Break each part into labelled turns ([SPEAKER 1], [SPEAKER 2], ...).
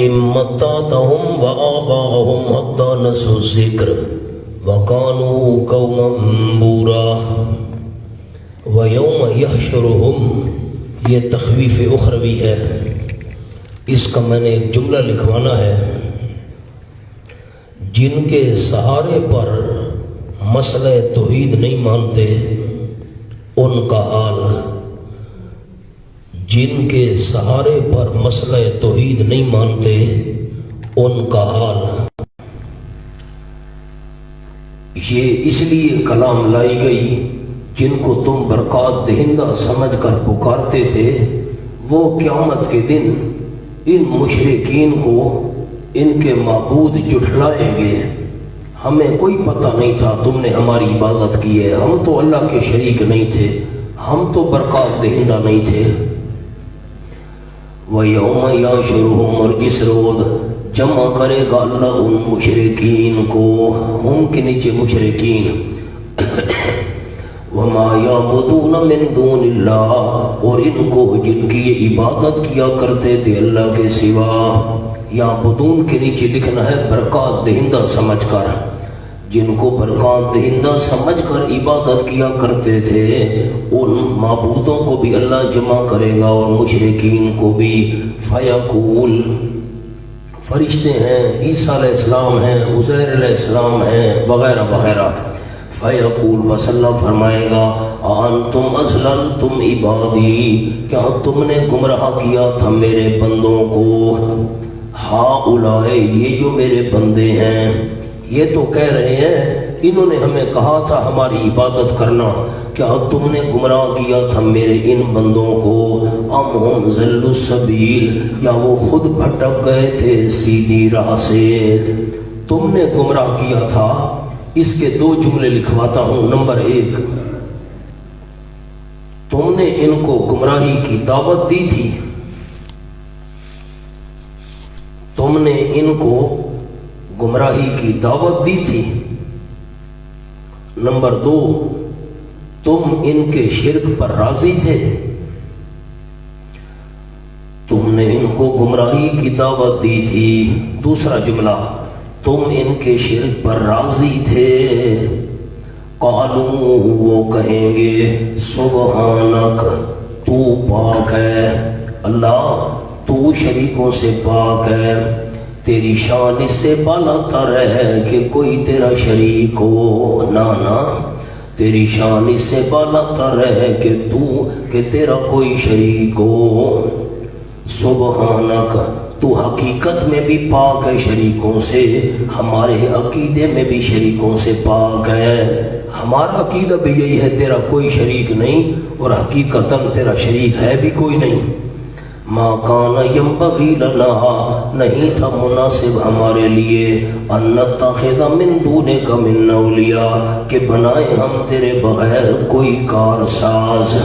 [SPEAKER 1] متاتهم وآباءهم حتى نسوا الذکر وكانوا قوما بورا ويوم يحشرهم، یہ تخویف اخروی ہے، اس کا میں نے ایک جملہ لکھوانا ہے۔ جن کے سہارے پر مسئلہ توحید نہیں مانتے ان کا حال، جن کے سہارے پر مسئلہ توحید نہیں مانتے ان کا حال۔ یہ اس لیے کلام لائی گئی، جن کو تم برکات دہندہ سمجھ کر پکارتے تھے، وہ قیامت کے دن ان مشرکین کو ان کے معبود جھٹلائیں گے۔ ہمیں کوئی پتہ نہیں تھا تم نے ہماری عبادت کی ہے، ہم تو اللہ کے شریک نہیں تھے، ہم تو برکات دہندہ نہیں تھے۔ وَيَوْمَ يَحْشُرُهُمْ، اور جس روز جمع کرے گا اللہ ان مشرکین کو، ہم کے نیچے مشرکین، وَمَا يَعْبُدُونَ مِن دُونِ اللَّهِ، اور ان کو جن کی یہ عبادت کیا کرتے تھے اللہ کے سوا۔ یعبدون کے نیچے لکھنا ہے برکات دہندہ سمجھ کر، جن کو برکات دہندہ سمجھ کر عبادت کیا کرتے تھے ان معبودوں کو بھی اللہ جمع کرے گا اور مشرکین کو بھی۔ فیقول، فرشتے ہیں، عیسیٰ علیہ السلام ہیں، عزیر علیہ السلام ہیں، وغیرہ وغیرہ۔ فیقول، بس اللہ فرمائے گا، انتم اضللتم عبادی، کیا تم نے گمراہ کیا تھا میرے بندوں کو؟ ہؤلاء، یہ جو میرے بندے ہیں، یہ تو کہہ رہے ہیں انہوں نے ہمیں کہا تھا ہماری عبادت کرنا، کیا تم نے گمراہ کیا تھا میرے ان بندوں کو؟ ام ہم ضلوا السبیل، یا وہ خود بھٹک گئے تھے سیدھی راہ سے؟ تم نے گمراہ کیا تھا۔ اس کے دو جملے لکھواتا ہوں۔ نمبر 1، تم نے ان کو گمراہی کی دعوت دی تھی، تم نے ان کو گمراہی کی دعوت دی تھی۔ نمبر 2، تم ان کے شرک پر راضی تھے، تم نے ان کو گمراہی کی دعوت دی تھی۔ دوسرا جملہ، تم ان کے شرک پر راضی تھے۔ قالوا، وہ کہیں گے، سبحانک، تو پاک ہے اللہ، تو شریکوں سے پاک ہے، تیری شان اس سے بالا تر ہے کہ کوئی تیرا شریک ہو، نانا، تیری شان اس سے بالا تر ہے کہ تیرا کوئی شریک ہو۔ سبحانک، تو حقیقت میں بھی پاک ہے شریکوں سے، ہمارے عقیدے میں بھی شریکوں سے پاک ہے۔ ہمارا عقیدہ بھی یہی ہے، تیرا کوئی شریک نہیں، اور حقیقتاً تیرا شریک ہے بھی کوئی نہیں۔ ما کان ینبغی لنا، نہیں تھا مناسب ہمارے لیے، ان نتخذ من دونک من اولیاء، کہ بنائے ہم تیرے بغیر کوئی کارساز۔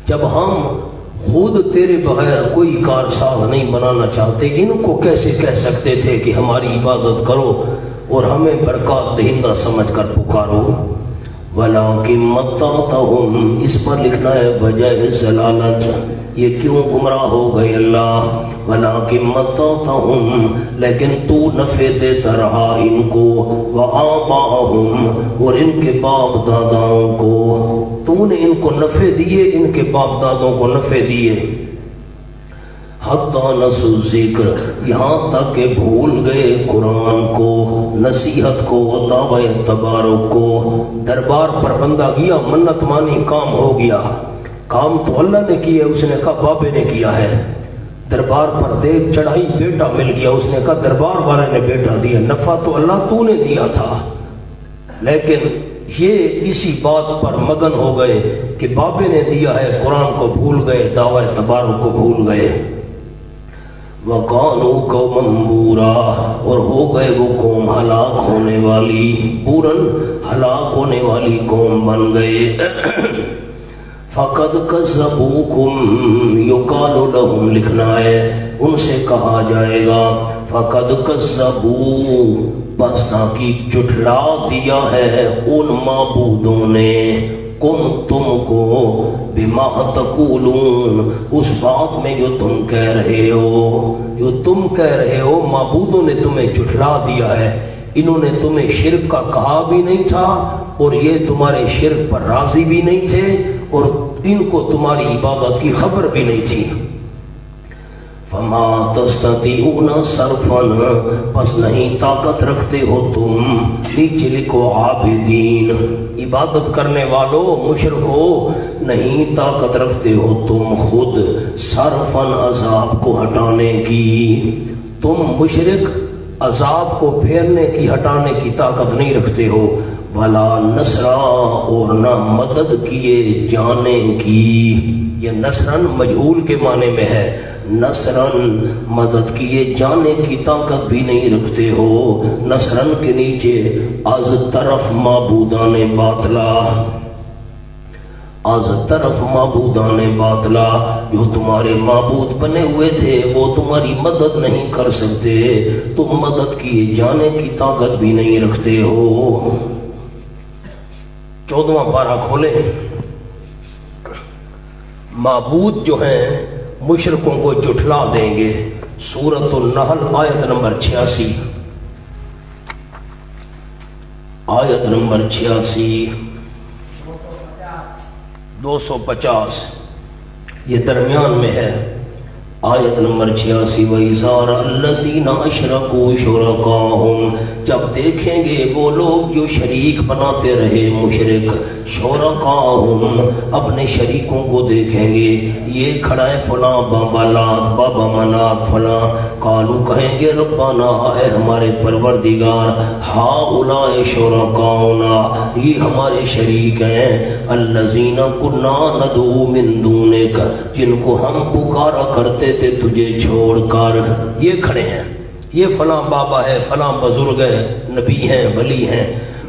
[SPEAKER 1] جب ہم خود تیرے بغیر کوئی کارساز نہیں بنانا چاہتے، ان کو کیسے کہہ سکتے تھے کہ ہماری عبادت کرو اور ہمیں برکات دہندہ سمجھ کر پکارو؟ وَلَٰكِن مَتَّعْتَهُمْ، اس پر لکھنا ہے وجہ ضلالت، یہ کیوں گمراہ ہو گئے اللہ؟ وَلَٰكِن مَتَّعْتَهُمْ، لیکن تو نفع دیتا رہا ان کو، وَآبَاءَهُمْ، اور ان کے باپ داداؤں کو، تو نے ان کو نفع دیے، ان کے باپ دادوں کو نفع دیے۔ حتی نسوا الذکر، یہاں تک کہ بھول گئے قرآن کو، نصیحت کو، دعوی تبارک کو۔ دربار پر بندہ گیا، منت مانی، کام ہو گیا، کام تو اللہ نے کیا، اس نے کہا بابے نے کیا ہے۔ دربار پر دیکھ چڑھائی، بیٹا مل گیا، اس نے کہا دربار والے نے بیٹا دیا، نفع تو اللہ تو نے دیا تھا۔ لیکن یہ اسی بات پر مگن ہو گئے کہ بابے نے دیا ہے، قرآن کو بھول گئے، دعوی تبارک کو بھول گئے۔ وَقَالُوا قَوْمًا بُورًا، اور ہو گئے وہ قوم ہلاک ہونے والی، بورن، ہلاک ہونے والی قوم بن گئے۔ فَقَدْ كَذَّبُوكُمْ، يُقَالُ لَهُمْ، لکھنا ہے ان سے کہا جائے گا، فَقَدْ كَذَّبُوا، بس تاکہ جھٹلا دیا ہے ان معبودوں نے، کم تم کو، بما تقولون، اس بات میں جو تم کہہ رہے ہو، جو تم کہہ رہے ہو معبودوں نے تمہیں جھٹلا دیا ہے، انہوں نے تمہیں شرک کا کہا بھی نہیں تھا اور یہ تمہارے شرک پر راضی بھی نہیں تھے اور ان کو تمہاری عبادت کی خبر بھی نہیں تھی۔ فما تستطيعون صرفا، بس نہیں طاقت رکھتے ہو تم، نیچے لکھو عابدین، عبادت کرنے والوں مشرکو، نہیں طاقت رکھتے ہو تم خود صرفا عذاب کو ہٹانے کی، تم مشرک عذاب کو پھیرنے کی ہٹانے کی طاقت نہیں رکھتے ہو، ولا نصرا، اور نہ مدد کیے جانے کی، یہ نصرن مجہول کے معنی میں ہے، نصرن مدد کیے جانے کی طاقت بھی نہیں رکھتے ہو، نصرن کے نیچے از طرف معبودان باطلا، از طرف معبودان باطلا، جو تمہارے معبود بنے ہوئے تھے وہ تمہاری مدد نہیں کر سکتے، تم مدد کیے جانے کی طاقت بھی نہیں رکھتے ہو۔ 14واں پارہ کھولیں، معبود جو ہیں مشرکوں کو جھٹلا دیں گے، سورۃ النحل آیت نمبر 86، آیت نمبر 86 250، یہ درمیان میں ہے، آیت نمبر 86، وَإِذَا رَأَى الَّذِينَ أَشْرَكُوا شُرَكَاءَهُمْ، جب دیکھیں گے وہ لوگ جو شریک بناتے رہے مشرک، شُرَكَاءَهُمْ اپنے شریکوں کو دیکھیں گے، یہ کھڑا ہے فلاں بابا لات بابا منات فلاں، قالوا کہیں گے ربنا، اے ہمارے پروردگار، هؤلاء شُرَكَاؤُنَا، یہ ہمارے شریک ہیں، الَّذِينَ كُنَّا نَدْعُو مِن دُونِكَ، جن کو ہم پکارا کرتے تھے تجھے چھوڑ کر، یہ کھڑے ہیں، یہ فلاں بابا ہے، فلاں بزرگ ہے، نبی ہیں، ولی ہیں،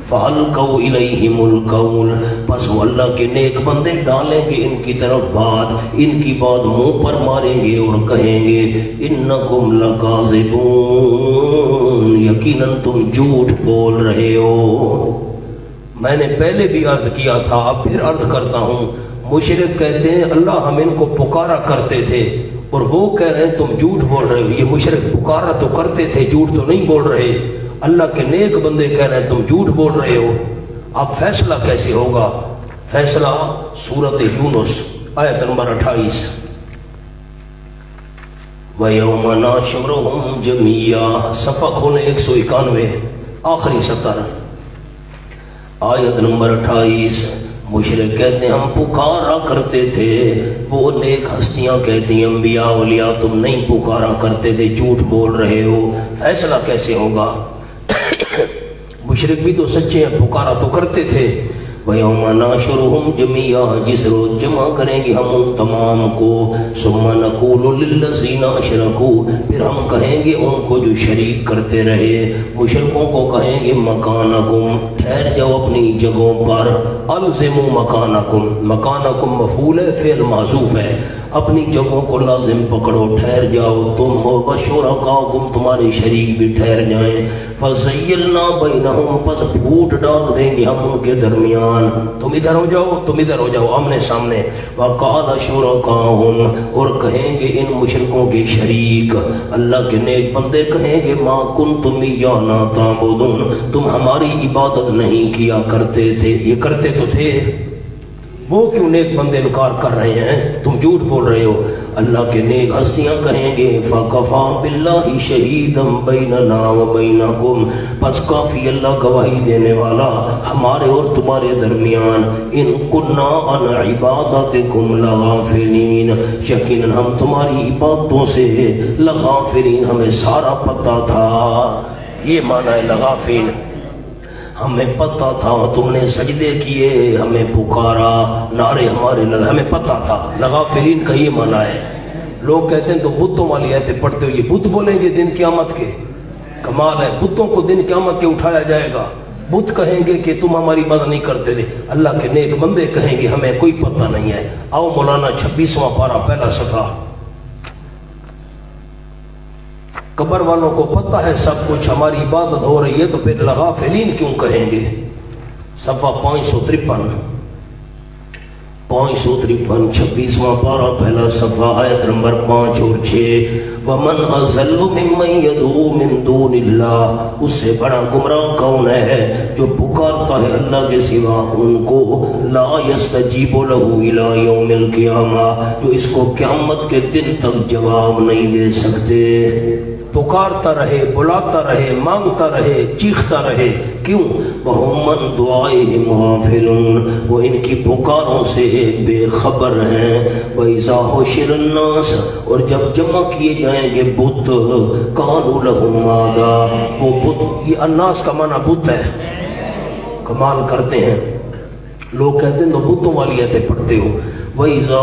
[SPEAKER 1] فَأَلْقَوْا إِلَيْهِمُ الْقَوْلَ، پس وہ اللہ کے نیک بندے ڈالیں گے ان کی طرف بات، ان کی بات منہ پر ماریں گے اور کہیں گے إِنَّكُمْ لَكَاذِبُونَ، یقیناً تم جھوٹ بول رہے ہو۔ میں نے پہلے بھی عرض کیا تھا، اب پھر عرض کرتا ہوں، مشرک کہتے ہیں اللہ ہم ان کو پکارا کرتے تھے، اور وہ کہہ رہے ہیں تم جھوٹ بول رہے ہو، یہ مشرک پکارا تو کرتے تھے، جھوٹ تو نہیں بول رہے، اللہ کے نیک بندے کہہ رہے ہیں تم جھوٹ بول رہے ہو، اب فیصلہ کیسے ہوگا؟ فیصلہ سورۃ یونس آیت نمبر 28، وَيَوْمَ نَحْشُرُهُمْ جَمِيعًا، صفحہ کھولیں 191، آخری سطر، آیت نمبر 28، مشرک کہتے ہیں ہم پکارا کرتے تھے، وہ نیک ہستیاں کہتی ہیں انبیاء اولیاء تم نہیں پکارا کرتے تھے، جھوٹ بول رہے ہو، فیصلہ کیسے ہوگا؟ مشرک بھی تو سچے ہیں، پکارا تو کرتے تھے، وَيَوْمَ نَحْشُرُهُمْ جَمِيعًا، جس روز جمع کریں گے ہم ان تمام کو، ثُمَّ نَقُولُ لِلَّذِينَ أَشْرَكُوا، پھر ہم کہیں گے ان کو جو شریک کرتے رہے، مشرکوں کو کہیں گے مکانکم، ٹھہر جاؤ اپنی جگہوں پر، الزموا مکانکم، مکانکم مفعول ہے، فعل محذوف ہے، اپنی جگہوں کو لازم پکڑو، ٹھہر جاؤ تم اور وشرکاؤکم، تمہارے شریک بھی ٹھہر جائیں، فَزَيَّلْنَا بَيْنَهُمْ، پس پھوٹ ڈال دیں گے ہم ان کے درمیان، تم ادھر ہو جاؤ تم ادھر ہو جاؤ آمنے سامنے، وَقَالَ شُرَكَاؤُهُمْ، اور کہیں گے ان مشرکوں کے شریک، اللہ کے نیک بندے کہیں گے مَا كُنتُمْ إِيَّانَا تَعْبُدُونَ، تم ہماری عبادت نہیں کیا کرتے تھے، یہ کرتے تو تھے، وہ کیوں نیک بندے انکار کر رہے ہیں، تم جھوٹ بول رہے ہو؟ اللہ کے نیک ہستیاں کہیں گے فَكَفَى بِاللَّهِ شَهِيدًا بَيْنَنَا وَبَيْنَكُمْ، پس کافی اللہ گواہی دینے والا ہمارے اور تمہارے درمیان، ان كُنَّا عَنْ عِبَادَتِكُمْ لَغَافِلِينَ، یقیناً ہم تمہاری عبادتوں سے لغافلین، ہمیں سارا پتہ تھا، یہ معنی ہے لغافل، ہمیں پتہ تھا تم نے سجدے کیے، ہمیں پکارا، نعرے ہمارے لگے، ہمیں پتہ تھا، لغافلین کا یہ معنی ہے۔ لوگ کہتے ہیں تو بتوں والی آیتیں پڑھتے ہو، یہ بت بولیں گے دن قیامت کے، کمال ہے، بتوں کو دن قیامت کے اٹھایا جائے گا، بت کہیں گے کہ تم ہماری بات نہیں کرتے تھے، اللہ کے نیک بندے کہیں گے ہمیں کوئی پتہ نہیں ہے۔ آؤ مولانا 26واں پارہ پہلا صفحہ، قبر والوں کو پتہ ہے سب کچھ، ہماری عبادت ہو رہی ہے تو پھر لغافلین کیوں کہیں گے؟ صفحہ 553، 553 26واں پارہ پہلا صفحہ آیت نمبر 5 اور 6، ومن اضل ممن يدعو من دون اللہ، اس سے بڑا گمراہ کون ہے جو پکارتا ہے اللہ کے سوا ان کو، لا يستجیب له الى یوم القیامہ، جو اس کو قیامت کے دن تک جواب نہیں دے سکتے۔ پکارتا رہے، بلاتا رہے، مانگتا رہے، چیختا رہے، کیوں؟ وَهُمْ مَنْ دُعَائِهِمْ غَافِلُونَ، وہ ان کی پکاروں سے بے خبر ہیں۔ وَإِذَا حُشِرَ النَّاسُ، اور جب جمع کیے جائیں گے بت، قَالُوا لَهُمْ مَاذَا، وہ بت، یہ الناس کا معنی بت ہے، کمال کرتے ہیں لوگ، کہتے ہیں تو بتوں والی ایتیں پڑھتے ہو۔ وَإِذَا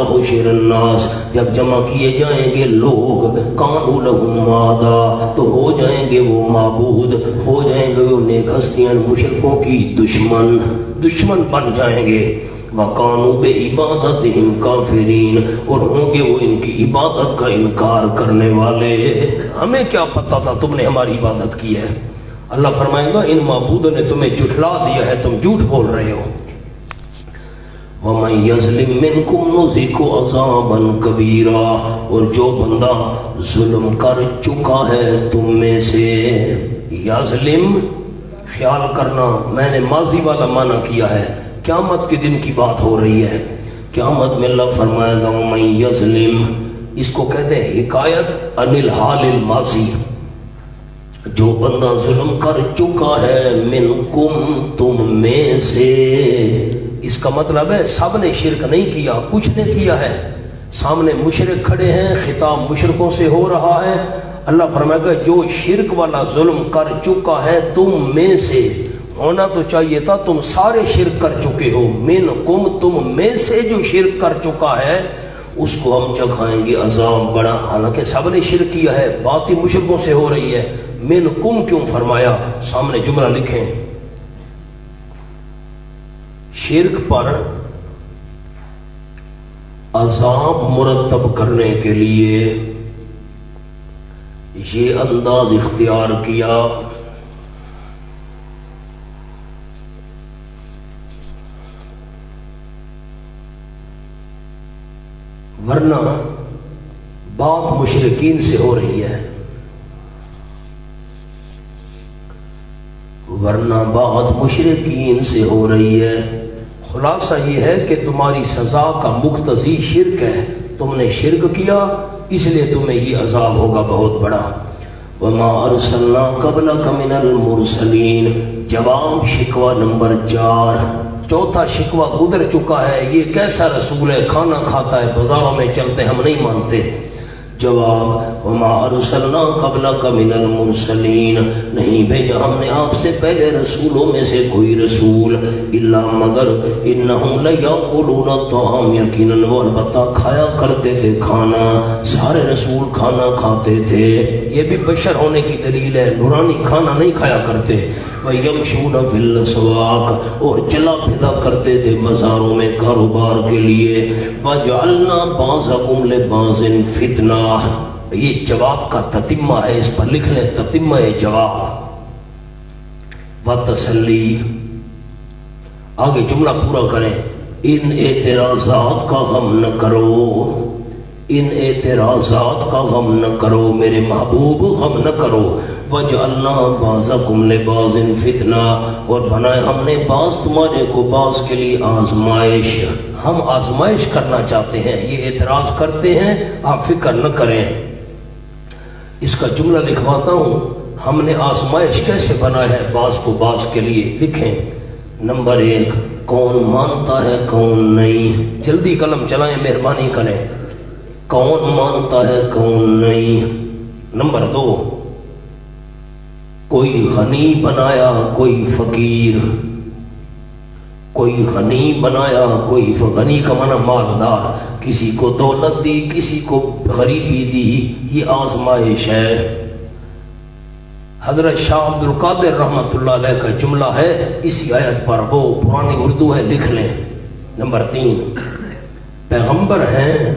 [SPEAKER 1] حُشِرَ النَّاسُ، جب جمع کیے جائیں گے لوگ، قَالُوا لَهُمْ مَاذَا، تو ہو جائیں گے وہ معبود، ہو جائیں گے وہ نیک ہستیاں مشرکوں کی دشمن بن جائیں گے۔ وَقَانُوا بِعِبَادَتِهِمْ كَافِرِينَ، اور ہوں گے وہ ان کی عبادت کا انکار کرنے والے۔ ہمیں کیا پتہ تھا تم نے ہماری عبادت کی ہے؟ اللہ فرمائے گا ان معبودوں نے تمہیں جھٹلا دیا ہے، تم جھوٹ بول رہے ہو۔ وَمَن يَظْلِم مِّنكُمْ نُذِقْهُ عَذَابًا كَبِيرًا، اور جو بندہ ظلم کر چکا ہے تم میں سے، یظلم، خیال کرنا میں نے ماضی والا معنی کیا ہے، قیامت کے دن کی بات ہو رہی ہے۔ قیامت میں اللہ فرمائے گا وَمَن يَظْلِم، اس کو کہتے ہیں حکایت عن الحال الماضی، جو بندہ ظلم کر چکا ہے منکم، تم میں سے، اس کا مطلب ہے سب نے شرک نہیں کیا، کچھ نے کیا ہے، سامنے مشرک کھڑے ہیں، خطاب مشرکوں سے ہو رہا ہے۔ اللہ فرمائے گا جو شرک والا ظلم کر چکا ہے تم میں سے، ہونا تو چاہیے تھا تم سارے شرک کر چکے ہو، منکم، تم میں سے جو شرک کر چکا ہے اس کو ہم چکھائیں گے عذاب بڑا، حالانکہ سب نے شرک کیا ہے، بات ہی مشرکوں سے ہو رہی ہے۔ منکم کیوں فرمایا؟ سامنے جملہ لکھیں، شرک پر عذاب مرتب کرنے کے لیے یہ انداز اختیار کیا۔ ورنہ بات مشرکین سے ہو رہی ہے، ورنہ بات مشرکین سے ہو رہی ہے۔ خلاصہ یہ ہے کہ تمہاری سزا کا مقتضی شرک ہے، تم نے شرک کیا اس لیے تمہیں یہ عذاب ہوگا بہت بڑا۔ وما ارسلنا قبلک من المرسلین، جواب شکوہ نمبر 4، چوتھا شکوہ گزر چکا ہے، یہ کیسا رسول ہے، کھانا کھاتا ہے، بازاروں میں چلتے ہم نہیں مانتے۔ جواب وما ارسلنا قبلک من المرسلین، نہیں بھیجا ہم نے آپ سے پہلے رسولوں میں سے کوئی رسول، الا مگر انہم لیاکلون الطعام، یقیناً وہ البتہ کھایا کرتے تھے کھانا، سارے رسول کھانا کھاتے تھے، یہ بھی بشر ہونے کی دلیل ہے، نورانی کھانا نہیں کھایا کرتے۔ وَيَمْشُونَ فِي الْأَسْوَاقِ، اور چلا پھرا کرتے تھے بازاروں میں کاروبار کے لیے۔ وَجَعَلْنَا بَعْضَكُمْ لِبَعْضٍ فِتْنَةً، یہ جواب کا تتمہ ہے، اس پر لکھ لیں تتمہ جواب۔ وَتَسَلِّی، آگے جملہ پورا کریں، ان اعتراضات کا غم نہ کرو، ان اعتراضات کا غم نہ کرو میرے محبوب، غم نہ کرو۔ وَجَعَلْنَا بَعْضَكُمْ لِبَعْضٍ فِتْنَةً، اور بنائے ہم نے بعض تمہارے کو بعض کے لیے آزمائش، ہم آزمائش کرنا چاہتے ہیں، یہ اعتراض کرتے ہیں، آپ فکر نہ کریں۔ اس کا جملہ لکھواتا ہوں، ہم نے آزمائش کیسے بنایا ہے بعض کو بعض کے لیے، لکھیں۔ نمبر 1، کون مانتا ہے کون نہیں، جلدی قلم چلائیں مہربانی کریں، کون مانتا ہے کون نہیں۔ نمبر 2، کوئی غنی بنایا کوئی فقیر، کوئی غنی بنایا کوئی غنی کا معنی مالدار، کسی کو دولت دی کسی کو غریبی دی، یہ آزمائش ہے۔ حضرت شاہ عبد القادر رحمۃ اللہ علیہ کا جملہ ہے اسی آیت پر، وہ پرانی اردو ہے، لکھ لیں۔ نمبر 3، پیغمبر ہیں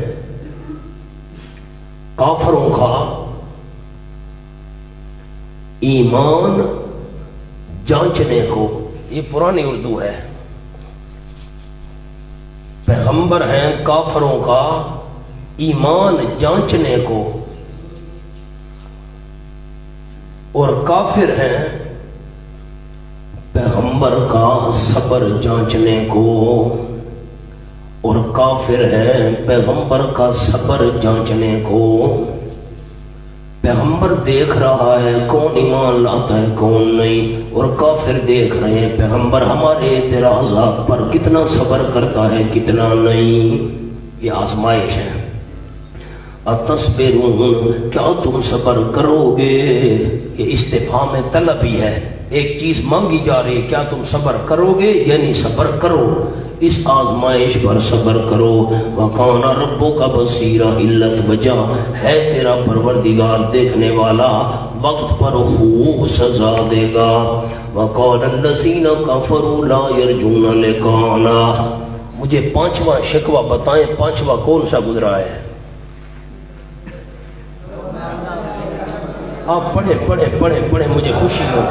[SPEAKER 1] کافروں کا ایمان جانچنے کو، یہ پرانی اردو ہے، پیغمبر ہیں کافروں کا ایمان جانچنے کو، اور کافر ہیں پیغمبر کا صبر جانچنے کو، اور کافر ہیں پیغمبر کا صبر جانچنے کو۔ پیغمبر دیکھ رہا ہے کون ایمان لاتا ہے کون نہیں، اور کافر دیکھ رہے ہیں پیغمبر ہمارے اعتراضات پر کتنا صبر کرتا ہے کتنا نہیں۔ یہ آزمائش ہے۔ اتصبرون، کیا تم صبر کرو گے؟ یہ استفہام طلبی ہے، ایک چیز مانگی جا رہی ہے، کیا تم صبر کرو گے؟ یعنی صبر کرو، اس آزمائش پر صبر کرو۔ وَقَانَ رَبُّكَ بَصِيرًا، علت وجہ ہے تیرا پروردگار دیکھنے والا، وقت پر خوب سزا دے گا۔ وَقَالَ الَّذِينَ كَفَرُوا لَا يَرْجُونَ لِقَاءَنَا، مجھے پانچواں شکوہ بتائیں، پانچواں کون سا گزرا ہے؟ آپ پڑھیں مجھے خوشی ہو۔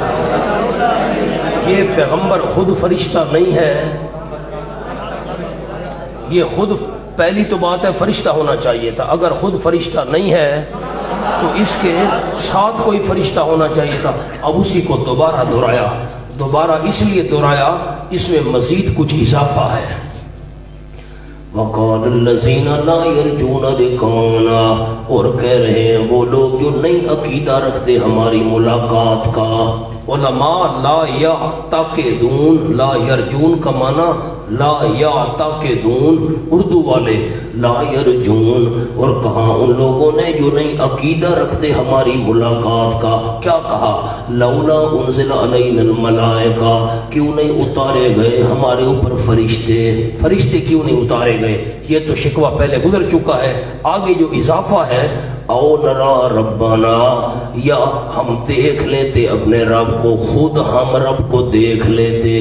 [SPEAKER 1] یہ پیغمبر خود فرشتہ نہیں ہے، یہ خود، پہلی تو بات ہے فرشتہ ہونا چاہیے تھا، اگر خود فرشتہ نہیں ہے تو اس کے ساتھ کوئی فرشتہ ہونا چاہیے تھا۔ اب اسی کو دوبارہ دہرایا، دوبارہ اس لیے دہرایا اس میں مزید کچھ اضافہ ہے۔ وَقَالَ الَّذِينَ لَا يَرْجُونَ لِقَاءَنَا، اور کہہ رہے ہیں وہ لوگ جو نہیں عقیدہ رکھتے ہماری ملاقات کا۔ علماء لا یعتقدون، لا یرجون کا معنی لا یعتقدون، اردو والے لا یرجون، اور کہا ان لوگوں نے جو نہیں عقیدہ رکھتے ہماری ملاقات کا، کیا کہا؟ لولا انزل علینا الملائکہ، کیوں نہیں اتارے گئے ہمارے اوپر فرشتے، فرشتے کیوں نہیں اتارے گئے؟ یہ تو شکوہ پہلے گزر چکا ہے، آگے جو اضافہ ہے او نرا ربنا، یا ہم دیکھ لیتے اپنے رب کو، خود ہم رب کو دیکھ لیتے۔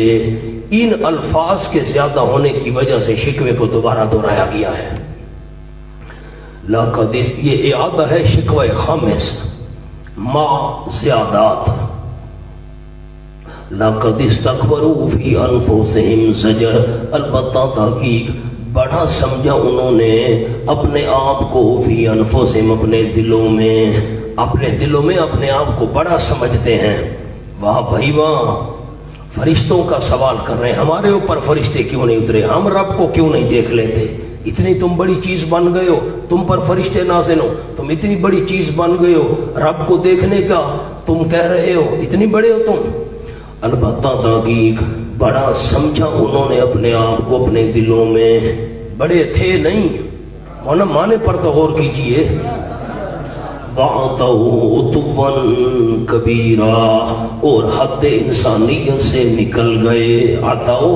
[SPEAKER 1] ان الفاظ کے زیادہ ہونے کی وجہ سے شکوے کو دوبارہ دہرایا گیا ہے۔ لقد، یہ اعادہ ہے شکوہ خامس ما زیادات۔ لقد استکبروا فی انفسہم زجر، البتہ تحقیق بڑا سمجھا انہوں نے اپنے آپ کو، فی انفسہم اپنے دلوں میں، اپنے دلوں میں اپنے آپ کو بڑا سمجھتے ہیں۔ واہ بھائی واہ، فرشتوں کا سوال کر رہے ہیں، ہمارے اوپر فرشتے کیوں نہیں اترے، ہم رب کو کیوں نہیں دیکھ لیتے؟ اتنی تم بڑی چیز بن گئے ہو، تم پر فرشتے نازل ہو، تم اتنی بڑی چیز بن گئے ہو، رب کو دیکھنے کا تم کہہ رہے ہو، اتنی بڑے ہو تم۔ البتہ تحقیق بڑا سمجھا انہوں نے اپنے آپ کو اپنے دلوں میں، بڑے تھے نہیں، معنی پر تو غور کیجئے۔ وَعَتَوْا عُتُوًّا كَبِيرًا، اور حد انسانیت سے نکل گئے، عتاؤ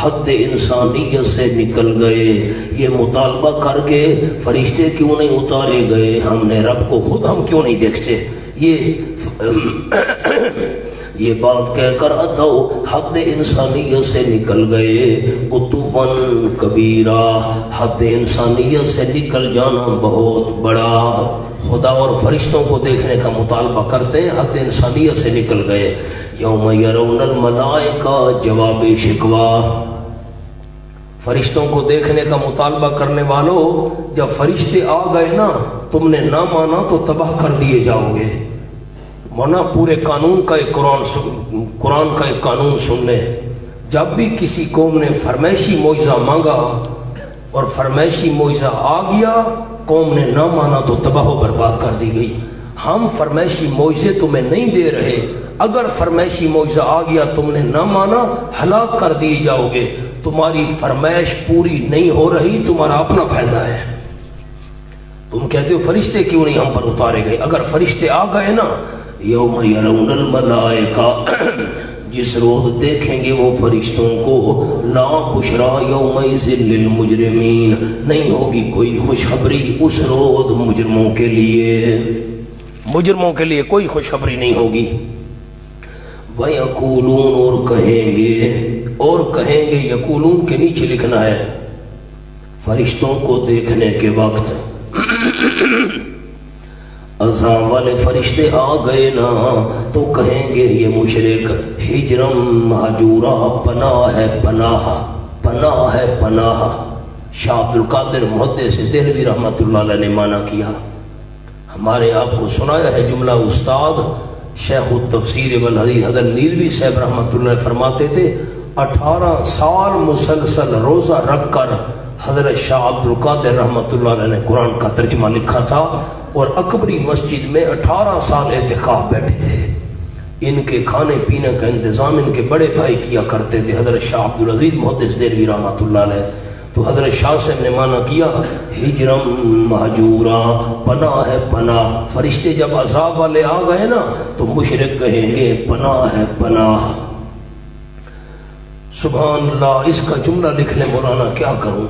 [SPEAKER 1] حد انسانیت سے نکل گئے۔ یہ مطالبہ کر کے فرشتے کیوں نہیں اتارے گئے، ہم نے رب کو خود ہم کیوں نہیں دیکھتے، یہ بات کہہ کر عتاؤ حد انسانیت سے نکل گئے، عتواً کبیرہ، حد انسانیت سے نکل جانا بہت بڑا۔ خدا اور فرشتوں کو دیکھنے کا مطالبہ کرتے ہیں، حد انسانیت سے نکل گئے۔ یوم یرون الملائکہ، جواب شکوہ، فرشتوں کو دیکھنے کا مطالبہ کرنے والوں، جب فرشتے آ گئے نا، تم نے نہ مانا تو تباہ کر دیے جاؤ گے۔ مونا پورے قانون کا ایک قرآن کا ایک قانون سن لیں، جب بھی کسی قوم نے فرمائشی معجزہ مانگا اور فرمائشی معجزہ آ گیا، قوم نے نہ مانا تو تباہ و برباد کر دی گئی۔ ہم فرمائشی معجزے تمہیں نہیں دے رہے، اگر فرمائشی معجزہ آ گیا تم نے نہ مانا، ہلاک کر دیے جاؤ گے۔ تمہاری فرمائش پوری نہیں ہو رہی، تمہارا اپنا فائدہ ہے۔ تم کہتے ہو فرشتے کیوں نہیں ہم پر اتارے گئے، اگر فرشتے آ گئے نا، یوم یرون الملائکہ، جس روز دیکھیں گے وہ فرشتوں کو، لا بشرا یومئذ للمجرمین، نہیں ہوگی کوئی خوشخبری اس روز مجرموں کے لیے، مجرموں کے لیے کوئی خوشخبری نہیں ہوگی۔ وَيَقُولُونَ، اور کہیں گے، یقولون کے نیچے لکھنا ہے، فرشتوں کو دیکھنے کے وقت عذاب والے فرشتے آ گئے نا تو کہیں گے یہ مشرک، ہجرم مہجورا، پناہ ہے پناہ، پناہ ہے پناہ، شاہ عبد القادر محدث دہلوی رحمۃ اللہ علیہ نے مانا کیا. ہمارے آپ کو سنایا ہے جملہ استاد شیخ التفسیر والحدیث حضرت نیلوی صاحب رحمۃ اللہ فرماتے تھے 18 سال مسلسل روزہ رکھ کر حضرت شاہ عبد القادر رحمۃ اللہ علیہ نے قرآن کا ترجمہ لکھا تھا اور اکبری مسجد میں 18 سال اعتکاف بیٹھے تھے. ان کے کھانے پینے کا انتظام ان کے بڑے بھائی کیا کرتے تھے حضرت شاہ عبد العزیز محدث دہلوی رحمۃ اللہ علیہ. تو حضرت شاہ صاحب نے مانا کیا ہجرم مہجورا، پناہ ہے پناہ. فرشتے جب عذاب والے آ گئے نا تو مشرک کہیں گے پناہ ہے پناہ. سبحان اللہ. اس کا جملہ لکھ لیں مولانا کیا کروں.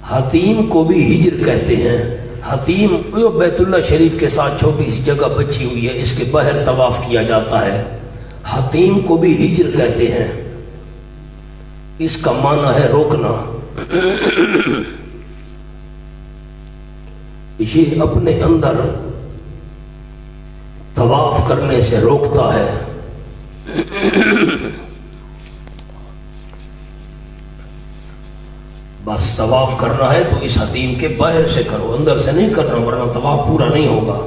[SPEAKER 1] حتیم کو بھی ہجر کہتے ہیں. حتیم بیت اللہ شریف کے ساتھ چھوٹی سی جگہ بچی ہوئی ہے، اس کے باہر طواف کیا جاتا ہے. حتیم کو بھی ہجر کہتے ہیں. اس کا معنی ہے روکنا. یہ اپنے اندر طواف کرنے سے روکتا ہے. بس طواف کرنا ہے تو اس حتیم کے باہر سے کرو، اندر سے نہیں کرنا ورنہ طواف پورا نہیں ہوگا.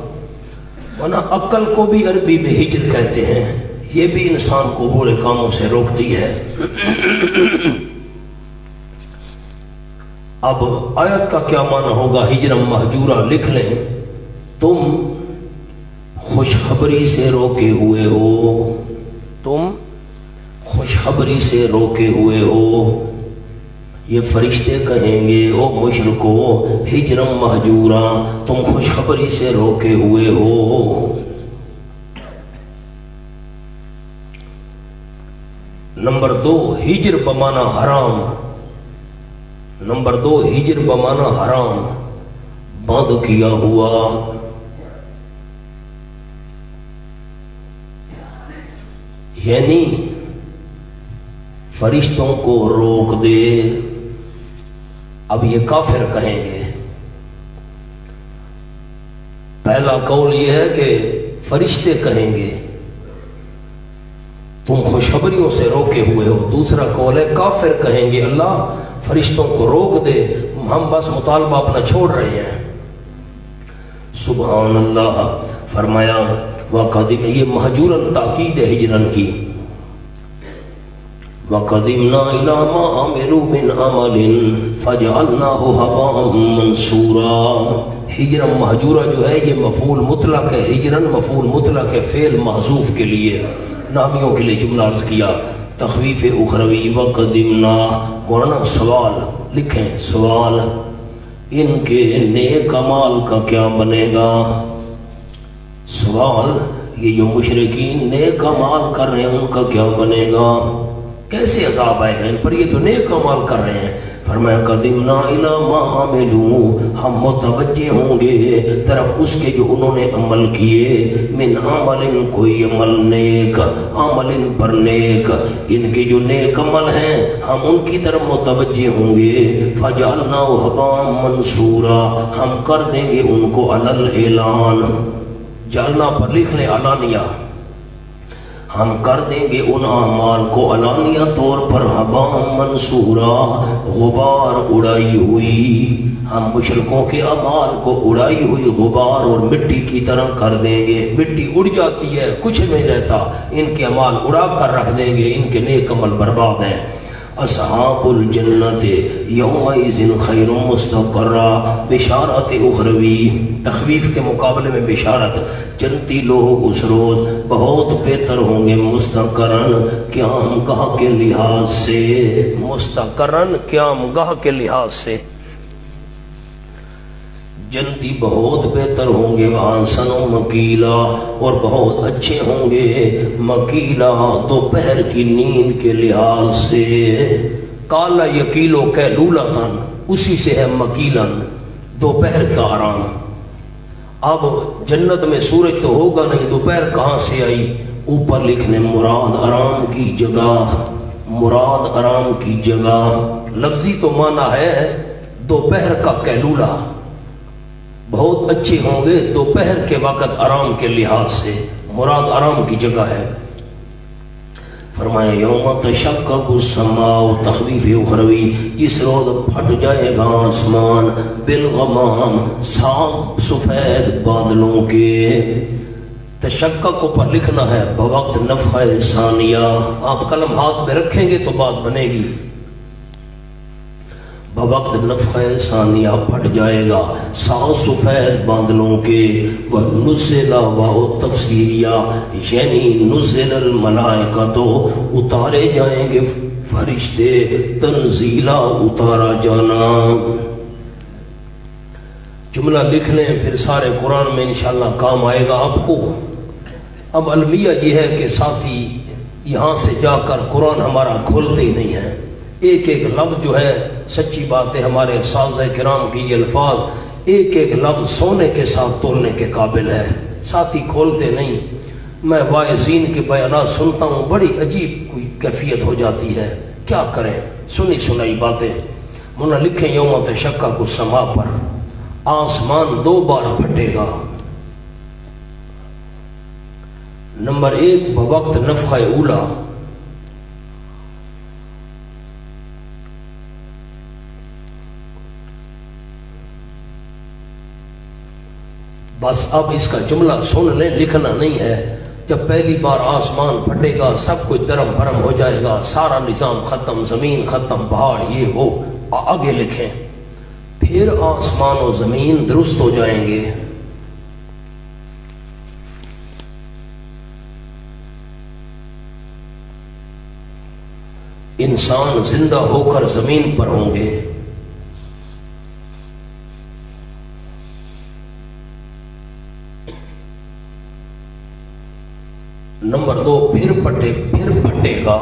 [SPEAKER 1] ورنہ عقل کو بھی عربی میں ہجر کہتے ہیں. یہ بھی انسان کو برے کاموں سے روکتی ہے. اب آیت کا کیا معنی ہوگا ہجرم مہجورا لکھ لیں. تم خوشخبری سے روکے ہوئے ہو، تم خوشخبری سے روکے ہوئے ہو. یہ فرشتے کہیں گے او مشرکو ہجرم مہجورا، تم خوشخبری سے روکے ہوئے ہو. نمبر 2 ہجر بمانا حرام. نمبر 2 ہجر بمانا حرام، بند کیا ہوا. یعنی فرشتوں کو روک دے. اب یہ کافر کہیں گے. پہلا قول یہ ہے کہ فرشتے کہیں گے تم خوشخبریوں سے روکے ہوئے ہو. دوسرا قول ہے کافر کہیں گے اللہ فرشتوں کو روک دے، ہم بس مطالبہ اپنا چھوڑ رہے ہیں. سبحان اللہ. فرمایا وقدم، یہ مہجورن تاکید ہے ہجرن کی. وَقَدِمْنَا إِلَى مَا عَمِلُوا مِنْ عَمَلٍ فَجَعَلْنَاهُ هَبَاءً مَنْثُورًا. ہجرم مہجورہ جو ہے یہ مفعول مطلق ہے. ہجرن مفعول مطلق ہے فعل محذوف کے لیے، نامیوں کے لیے جملہ عرض کیا. تخویف اخروی وَقَدِمْنَا. مولانا سوال لکھیں، سوال ان کے نیک اعمال کا کیا بنے گا. سوال یہ جو مشرکین نیک اعمال کر رہے ہیں ان کا کیا بنے گا، کیسے عذاب آئے گا ان پر، یہ تو نیک اعمال کر رہے ہیں. فرمایا قدمنا الی ما عملوا، ہم متوجہ ہوں گے طرف اس کے جو انہوں نے عمل کیے. من عمل، کوئی عمل نیک، عمل پر نیک، ان کے جو نیک عمل ہیں ہم ان کی طرف متوجہ ہوں گے. فجعلناه هباء منثورا، ہم کر دیں گے ان کو علی الاعلان. جعلنا پر لکھ لیں علانیہ، ہم کر دیں گے ان اعمال کو علانیہ طور پر ہباء منصورا، غبار اڑائی ہوئی. ہم مشرکوں کے اعمال کو اڑائی ہوئی غبار اور مٹی کی طرح کر دیں گے. مٹی اڑ جاتی ہے کچھ نہیں رہتا، ان کے اعمال اڑا کر رکھ دیں گے، ان کے نیک عمل برباد ہیں. اصحاب الجنت یومئذ خیر مستقرا، بشارت اخروی، تخویف کے مقابلے میں بشارت. جنتی لوگ اس روز بہت بہتر ہوں گے مستقرن، قیام گاہ کے لحاظ سے. مستقرن قیام گاہ کے لحاظ سے جنتی بہت بہتر ہوں گے. وانسن و مکیلا، اور بہت اچھے ہوں گے مکیلا دوپہر کی نیند کے لحاظ سے. کالا یکیلو کیلولتن، اسی سے ہے مکیلن دوپہر کا آرام. اب جنت میں سورج تو ہوگا نہیں، دوپہر کہاں سے آئی. اوپر لکھنے مراد آرام کی جگہ، مراد آرام کی جگہ. لفظی تو معنی ہے دوپہر کا کیلولہ، بہت اچھے ہوں گے دوپہر کے وقت آرام کے لحاظ سے، مراد آرام کی جگہ ہے. فرمایا یوم تشقق السماء تخفیف اخروی، جس روز پھٹ جائے گا آسمان بالغمام صاف سفید بادلوں کے۔ تشقق پر لکھنا ہے بوقت نفخہ ثانیہ، آپ قلم ہاتھ میں رکھیں گے تو بات بنے گی۔ بوقت نفخہ ثانیہ پھٹ جائے گا صاف سفید بادلوں کے، ونزل واو تفسیریہ یعنی نزل الملائکہ، تو اتارے جائیں گے فرشتے، تنزیلا اتارا جانا۔ جملہ لکھ لیں پھر سارے قرآن میں انشاءاللہ کام آئے گا آپ کو۔ اب المیہ یہ ہے کہ ساتھی یہاں سے جا کر قرآن ہمارا کھولتے ہی نہیں ہے، ایک ایک لفظ جو ہے سچی بات ہے ہمارے اساتذہ کرام کی یہ الفاظ ایک ایک لفظ سونے کے ساتھ تولنے کے قابل ہے، ساتھی کھولتے نہیں۔ میں واعظین کے بیانات سنتا ہوں، بڑی عجیب کوئی کیفیت ہو جاتی ہے، کیا کریں، سنی سنائی باتیں۔ مولا لکھیں یوم تشقق السماء پر آسمان 2 بار پھٹے گا۔ نمبر 1 بوقت نفخہ اولا، بس اب اس کا جملہ سن لیں، لکھنا نہیں ہے۔ جب پہلی بار آسمان پھٹے گا سب کچھ درم برم ہو جائے گا، سارا نظام ختم، زمین ختم، پہاڑ یہ وہ، آگے لکھیں پھر آسمان و زمین درست ہو جائیں گے۔ انسان زندہ ہو کر زمین پر ہوں گے۔ نمبر 2 پھر پھٹے گا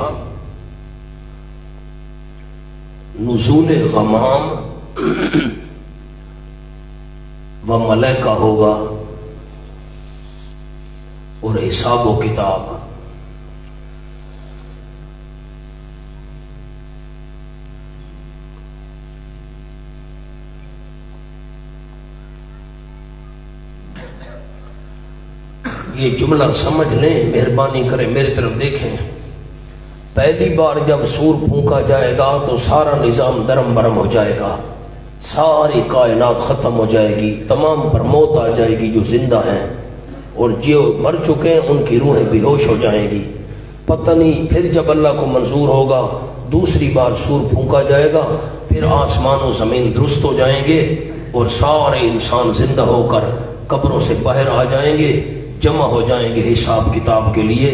[SPEAKER 1] نزول غمام و ملائکہ ہوگا اور حساب و کتاب۔ یہ جملہ سمجھ لیں، مہربانی کریں میری طرف دیکھیں۔ پہلی بار جب سور پھونکا جائے گا تو سارا نظام درم برم ہو جائے گا، ساری کائنات ختم ہو جائے گی، تمام پر موت آ جائے گی جو زندہ ہیں، اور جو مر چکے ہیں ان کی روحیں بے ہوش ہو جائیں گی۔ پتہ نہیں پھر جب اللہ کو منظور ہوگا دوسری بار سور پھونکا جائے گا، پھر آسمان و زمین درست ہو جائیں گے اور سارے انسان زندہ ہو کر قبروں سے باہر آ جائیں گے، جمع ہو جائیں گے حساب کتاب کے لیے۔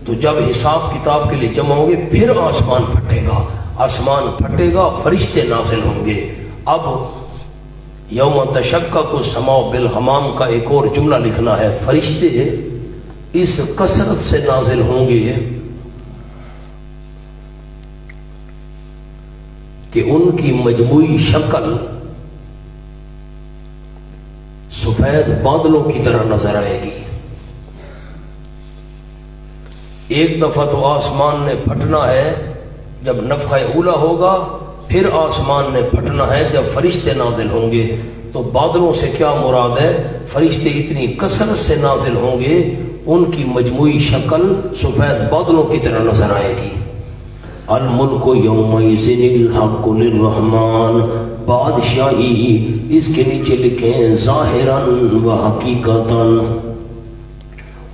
[SPEAKER 1] تو جب حساب کتاب کے لیے جمع ہوں گے پھر آسمان پھٹے گا، آسمان پھٹے گا، فرشتے نازل ہوں گے۔ اب یوم تشقق السماء بالغمام کا ایک اور جملہ لکھنا ہے، فرشتے اس کثرت سے نازل ہوں گے کہ ان کی مجموعی شکل سفید بادلوں کی طرح نظر آئے گی۔ ایک دفعہ تو آسمان نے پھٹنا ہے جب نفخہ اولا ہوگا، پھر آسمان نے پھٹنا ہے جب فرشتے نازل ہوں گے۔ تو بادلوں سے کیا مراد ہے؟ فرشتے اتنی کثرت سے نازل ہوں گے ان کی مجموعی شکل سفید بادلوں کی طرح نظر آئے گی۔ الملک یومئذ الحق للرحمن، بادشاہی اس کے نیچے لکھیں ظاہراً و حقیقتاً،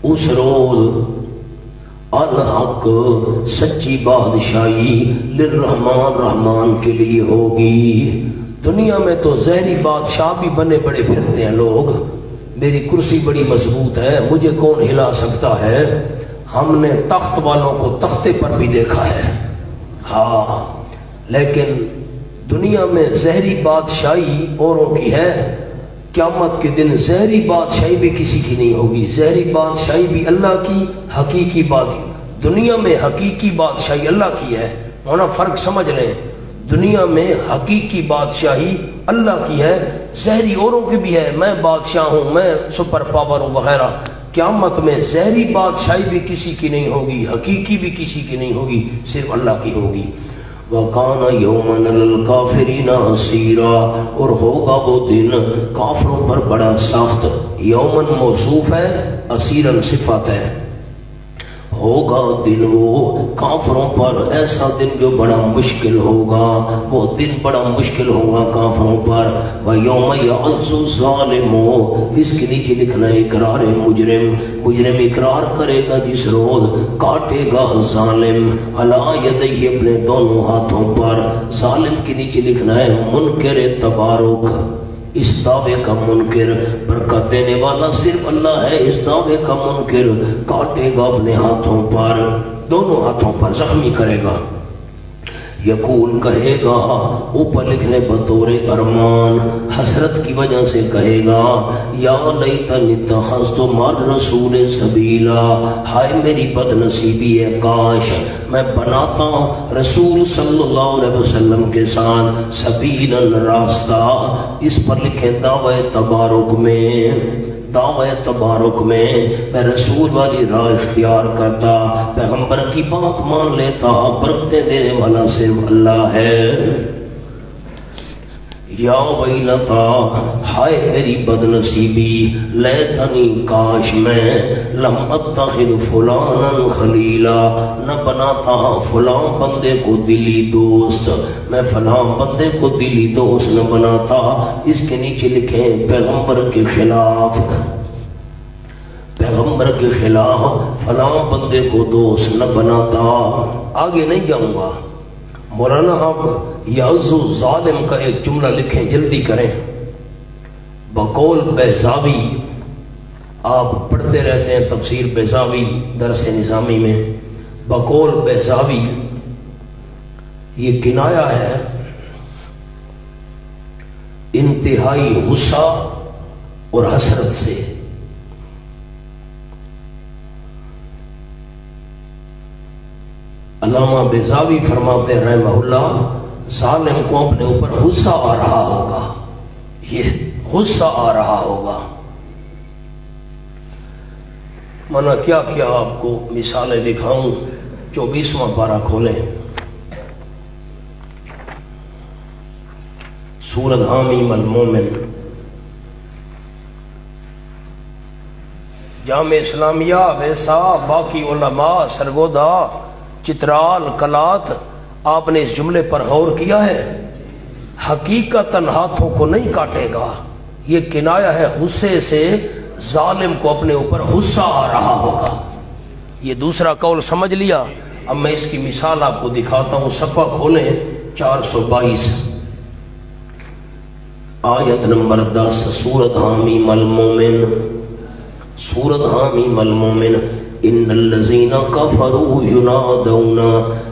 [SPEAKER 1] اس روز الحق سچی بادشاہی للرحمن رحمان کے لیے ہوگی۔ دنیا میں تو ظاہری بادشاہ بھی بنے بڑے پھرتے ہیں لوگ، میری کرسی بڑی مضبوط ہے مجھے کون ہلا سکتا ہے۔ ہم نے تخت والوں کو تختے پر بھی دیکھا ہے، ہاں، لیکن دنیا میں ظاہری بادشاہی اوروں کی ہے، قیامت کے دن ظاہری بادشاہی بھی کسی کی نہیں ہوگی، ظاہری بادشاہی بھی اللہ کی، حقیقی بادشاہی دنیا میں حقیقی بادشاہی اللہ کی ہے، ہونا فرق سمجھ لیں۔ دنیا میں حقیقی بادشاہی اللہ کی ہے، ظاہری اوروں کی بھی ہے، میں بادشاہ ہوں، میں سپر پاور ہوں وغیرہ۔ قیامت میں ظاہری بادشاہی بھی کسی کی نہیں ہوگی، حقیقی بھی کسی کی نہیں ہوگی، صرف اللہ کی ہوگی۔ وَقَانَ يَوْمًا لِلْكَافِرِينَ عَسِيرًا، اور ہوگا وہ دن کافروں پر بڑا سخت۔ یومن موصوف ہے، عسیرن صفت ہے۔ ہوگا دن وہ کافروں پر ایسا دن جو بڑا مشکل ہوگا، وہ دن بڑا مشکل ہوگا کافروں پر۔ وَيَوْمَ يَعَضُّ الظَّالِمُ، اس کے نیچے لکھنا ہے اقرار مجرم، مجرم اقرار کرے گا جس روز، کاٹے گا ظالم عَلَىٰ يَدَيْهِ، اپنے دونوں ہاتھوں پر۔ ظالم کے نیچے لکھنا ہے منکر تبارک، اس دعوے کا منکر، برکت دینے والا صرف اللہ ہے، اس دعوے کا منکر کاٹے گا اپنے ہاتھوں پر، دونوں ہاتھوں پر زخمی کرے گا۔ یقول کہے گا، اوپر لکھنے بطور ارمان، حسرت کی وجہ سے کہے گا، یا لیتنی اتخذت مع الرسول سبیلا، ہائے میری بد نصیبی ہے، کاش میں بناتا رسول صلی اللہ علیہ وسلم کے ساتھ سبیلا، راستہ۔ اس پر لکھے دعوی تبارک میں، دعوی تبارک میں رسول والی راہ اختیار کرتا، پیغمبر کی بات مان لیتا، برکتیں دینے والا صرف اللہ ہے۔ یا ویلتا، ہائے میری بد نصیبی، لیتنی کاش میں، لم اتخذ فلانا خلیلا، نہ بناتا فلاں بندے کو دلی دوست، میں فلاں بندے کو دلی دوست نہ بناتا۔ اس کے نیچے لکھیں پیغمبر کے خلاف، پیغمبر کے خلاف فلاں بندے کو دوست نہ بناتا۔ آگے نہیں جاؤں گا، مولانا آپ یعزو ظالم کا ایک جملہ لکھیں، جلدی کریں۔ بقول بیضاوی، آپ پڑھتے رہتے ہیں تفسیر بیضاوی درس نظامی میں، بقول بیضاوی یہ کنایا ہے انتہائی غصہ اور حسرت سے۔ علامہ بیضاوی فرماتے ہیں رحمہ اللہ، ظالم کو اپنے اوپر غصہ آ رہا ہوگا، یہ غصہ آ رہا ہوگا۔ مانا کیا کیا آپ کو مثالیں دکھاؤں، 24واں پارہ کھولیں، سورۃ حامیم المومن، جامع اسلامیہ ویسا، باقی علماء سرگودا چترال کلات، آپ نے اس جملے پر غور کیا ہے؟ حقیقتاً ہاتھوں کو نہیں کاٹے گا، یہ کنایا ہے غصے سے، ظالم کو اپنے اوپر غصہ آ رہا ہوگا۔ یہ دوسرا قول سمجھ لیا۔ اب میں اس کی مثال آپ کو دکھاتا ہوں، صفحہ کھولیں 422، آیت نمبر 10، سورۃ حامیم المومن، سورۃ حامیم المومن۔ ان الذین کفروا ینادون،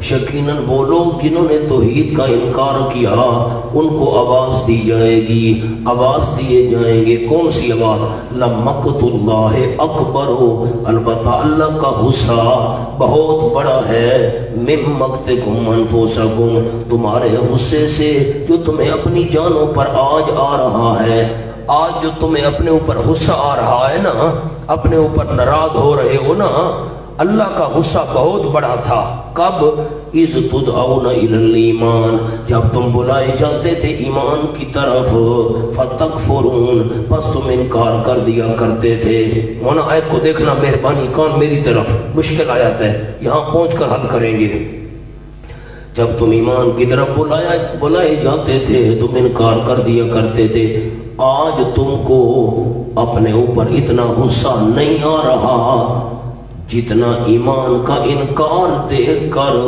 [SPEAKER 1] یقیناً وہ لوگ جنہوں نے توحید کا انکار کیا ان کو آواز دی جائے گی، آواز دیے جائیں گے۔ کون سی آواز؟ لمقت اللہ اکبر، البتہ اللہ کا غصہ بہت بڑا ہے، من مقتکم انفسکم، تمہارے غصے سے جو تمہیں اپنی جانوں پر آج آ رہا ہے۔ آج جو تمہیں اپنے اوپر غصہ آ رہا ہے نا، اپنے اوپر ناراض ہو رہے ہو نا، اللہ کا غصہ بہت بڑا تھا۔ کب؟ اذ تدعون الی الایمان، جب تم بلائے جاتے تھے ایمان کی طرف، فتکفرون، پس تم انکار کر دیا کرتے تھے۔ ہونا آیت کو دیکھنا مہربانی، کون میری طرف، مشکل آیت ہے، یہاں پہنچ کر حل کریں گے۔ جب تم ایمان کی طرف بلائے جاتے تھے تم انکار کر دیا کرتے تھے۔ آج تم کو اپنے اوپر اتنا غصہ نہیں آ رہا جتنا ایمان کا انکار دیکھ کر